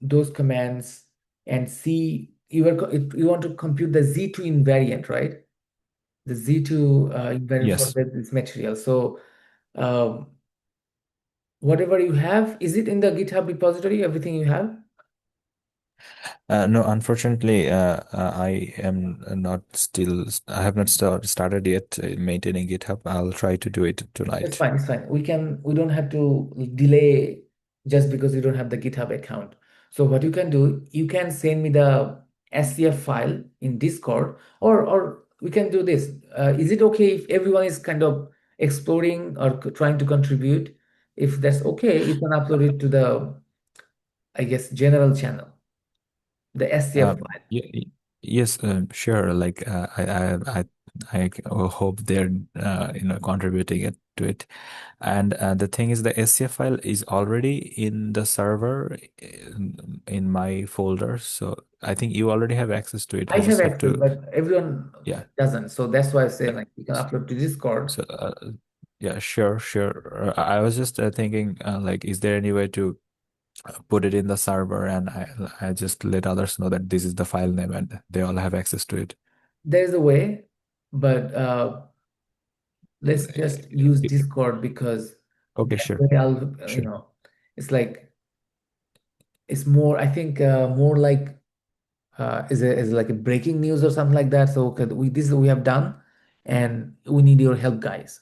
those commands and see if you want to compute the Z2 invariant, right? The Z2 invariant for Yes. this material. So um, whatever you have, is it in the GitHub repository? Everything you have? No, unfortunately, I am not still. I have not started yet maintaining GitHub. I'll try to do it It's tonight. fine. It's fine. We don't have to delay just because you don't have the GitHub account. So what you can do, you can send me the SCF file in Discord, or we can do this. Is it okay if everyone is kind of exploring or trying to contribute? If that's okay, you can upload it to the, I guess, general channel, the SCF Um, file. y yes, sure. Like hope they're contributing it to it. And the thing is, the SCF file is already in the server in my folder. So I think you already have access to it. I I have just have access, to, but everyone yeah. doesn't. So that's why I say Yeah. like you can upload to Discord. So yeah, sure, sure. I was just thinking, like, is there any way to put it in the server and I just let others know that this is the file name and they all have access to it. There's a way, but let's just use Uh, Discord because Okay, that sure, way I'll, sure. it's like it's more. I think more like is like a breaking news or something like that. So okay, this we have done, and we need your help, guys.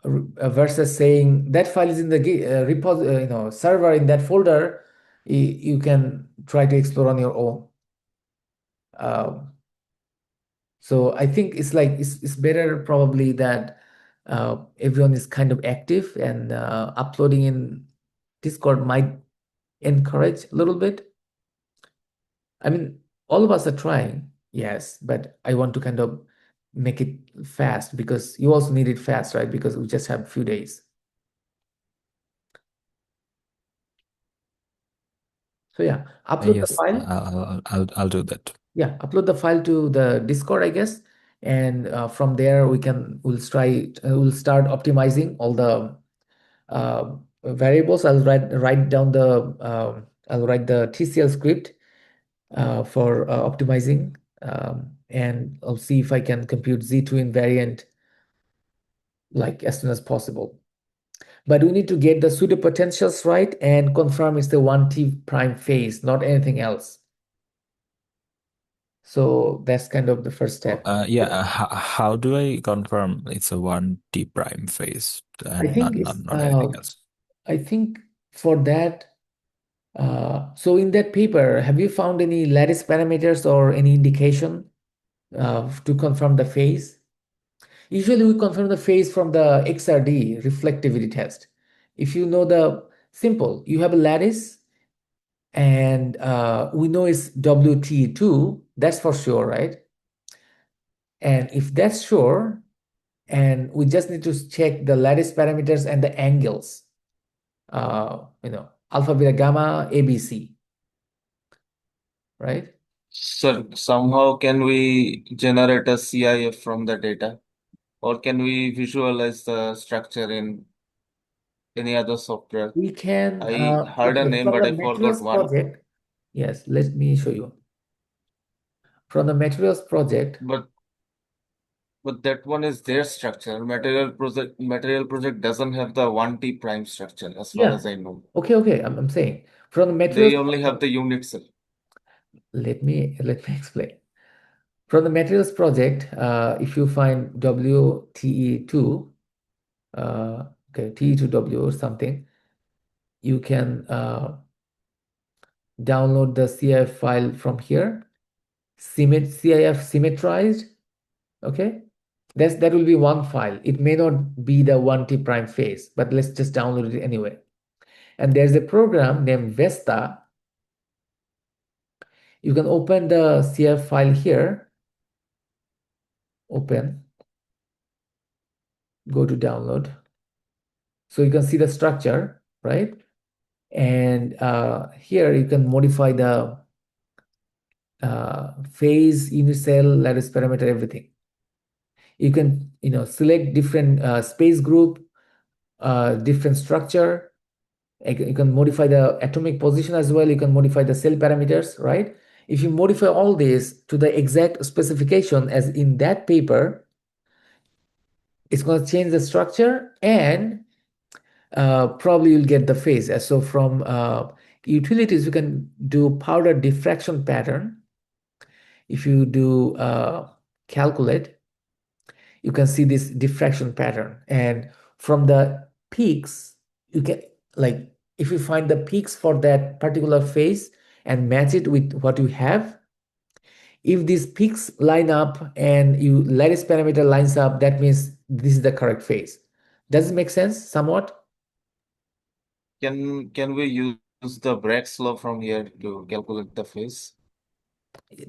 Versus saying that file is in the server in that folder, you can try to explore on your own. Um, So I think it's like it's better probably that everyone is kind of active and uploading in Discord might encourage a little bit. I mean, all of us are trying, yes, but I want to kind of make it fast because you also need it fast, right? Because we just have a few days. So yeah, upload the Yes, file. I'll do that. Yeah, upload the file to the Discord, I guess, and from there we'll start optimizing all the variables. I'll write the TCL script for optimizing, and I'll see if I can compute Z2 invariant like as soon as possible. But we need to get the pseudo potentials right and confirm it's the 1T prime phase, not anything else. So that's kind of the first step. How do I confirm it's a 1T prime phase I and think it's not anything else? I think for that, so in that paper, have you found any lattice parameters or any indication to confirm the phase? Usually we confirm the phase from the XRD reflectivity test. If you know the simple, you have a lattice and we know it's WT2, that's for sure, right? And if that's sure, and we just need to check the lattice parameters and the angles, alpha, beta, gamma, ABC, right? So somehow can we generate a CIF from the data, or can we visualize the structure in any other software? We can, I heard a okay, name, from but the I forgot materials one. project, yes, let me show you. From the materials project, But that one is their structure. Material project doesn't have the 1T prime structure, as far yeah, as I know. okay, I'm saying from the materials They only have project, the unit cell. let me explain. From the materials project, if you find WTE2, okay, TE2W or something, you can download the CIF file from here, CIF symmetrized, okay? That will be one file. It may not be the 1T prime phase, but let's just download it anyway. And there's a program named Vesta. You can open the CIF file here, open, go to download. So you can see the structure, right? And here you can modify the phase, unit cell, lattice parameter, everything. You can select different space group, different structure. You can modify the atomic position as well. You can modify the cell parameters, right? If you modify all this to the exact specification as in that paper, it's going to change the structure and probably you'll get the phase. So from utilities, you can do powder diffraction pattern. If you do calculate, you can see this diffraction pattern. And from the peaks, you can, like, if you find the peaks for that particular phase and match it with what you have, if these peaks line up and you lattice parameter lines up, that means this is the correct phase. Does it make sense somewhat? Can we use the Bragg's law from here to calculate the phase?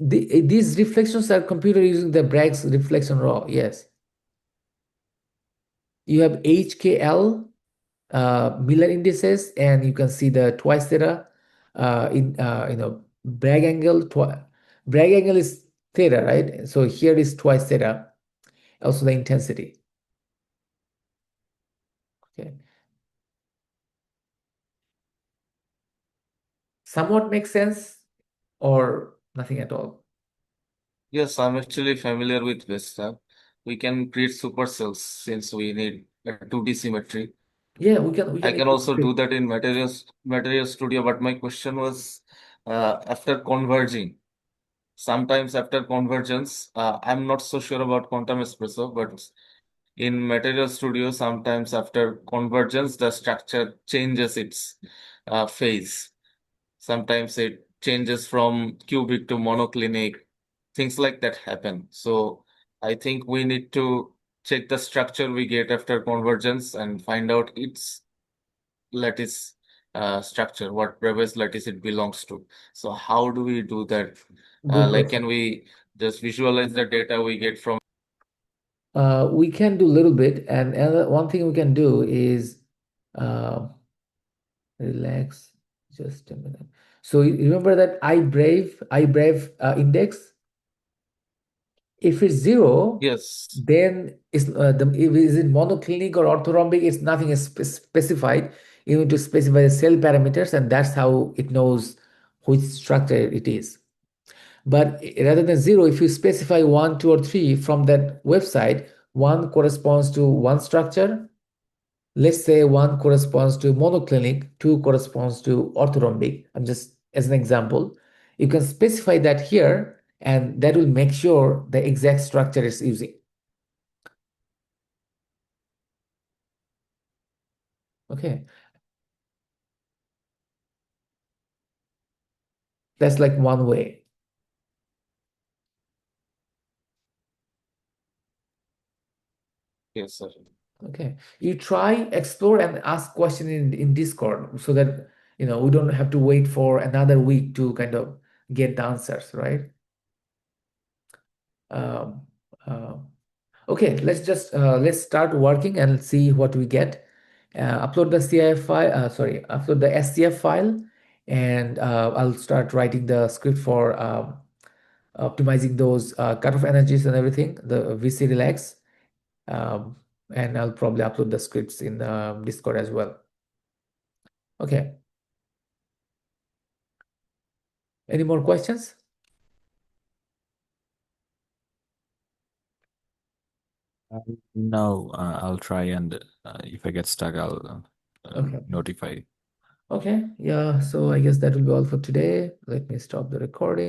These reflections are computed using the Bragg's reflection law. Yes. You have HKL, Miller indices, and you can see the twice theta in Bragg angle. Bragg angle is theta, right? So here is twice theta. Also the intensity. Okay. Somewhat makes sense or nothing at all? Yes, I'm actually familiar with Vesta. We can create supercells since we need a 2D symmetry. Yeah, we can I can also do that in Material Studio, but my question was after converging. Sometimes after convergence, I'm not so sure about quantum espresso, but in Material Studio, sometimes after convergence, the structure changes its phase. Sometimes it changes from cubic to monoclinic. Things like that happen. So I think we need to check the structure we get after convergence and find out its lattice structure, what Bravais lattice it belongs to. So how do we do that? Good Like, question. can we just visualize the data we get from? We can do a little bit, and one thing we can do is relax. Just a minute. So you remember that I brave index. If it's zero, Yes, then if is it monoclinic or orthorhombic, it's nothing is specified. You need to specify the cell parameters, and that's how it knows which structure it is. But rather than zero, if you specify 1, 2, or 3 from that website, one corresponds to one structure. Let's say one corresponds to monoclinic, two corresponds to orthorhombic. I'm just as an example. You can specify that here, and that will make sure the exact structure is using. Okay. That's like one way. Yes, sir. Okay. You try, explore, and ask question in Discord so that we don't have to wait for another week to kind of get the answers, right? Um, okay, let's start working and see what we get. Upload the CIF file, upload the SCF file, and I'll start writing the script for optimizing those cutoff energies and everything, the VC relax. And I'll probably upload the scripts in Discord as well. Okay. Any more questions? No, I'll try, and if I get stuck, I'll Okay. notify. Okay. Yeah. So I guess that will be all for today. Let me stop the recording.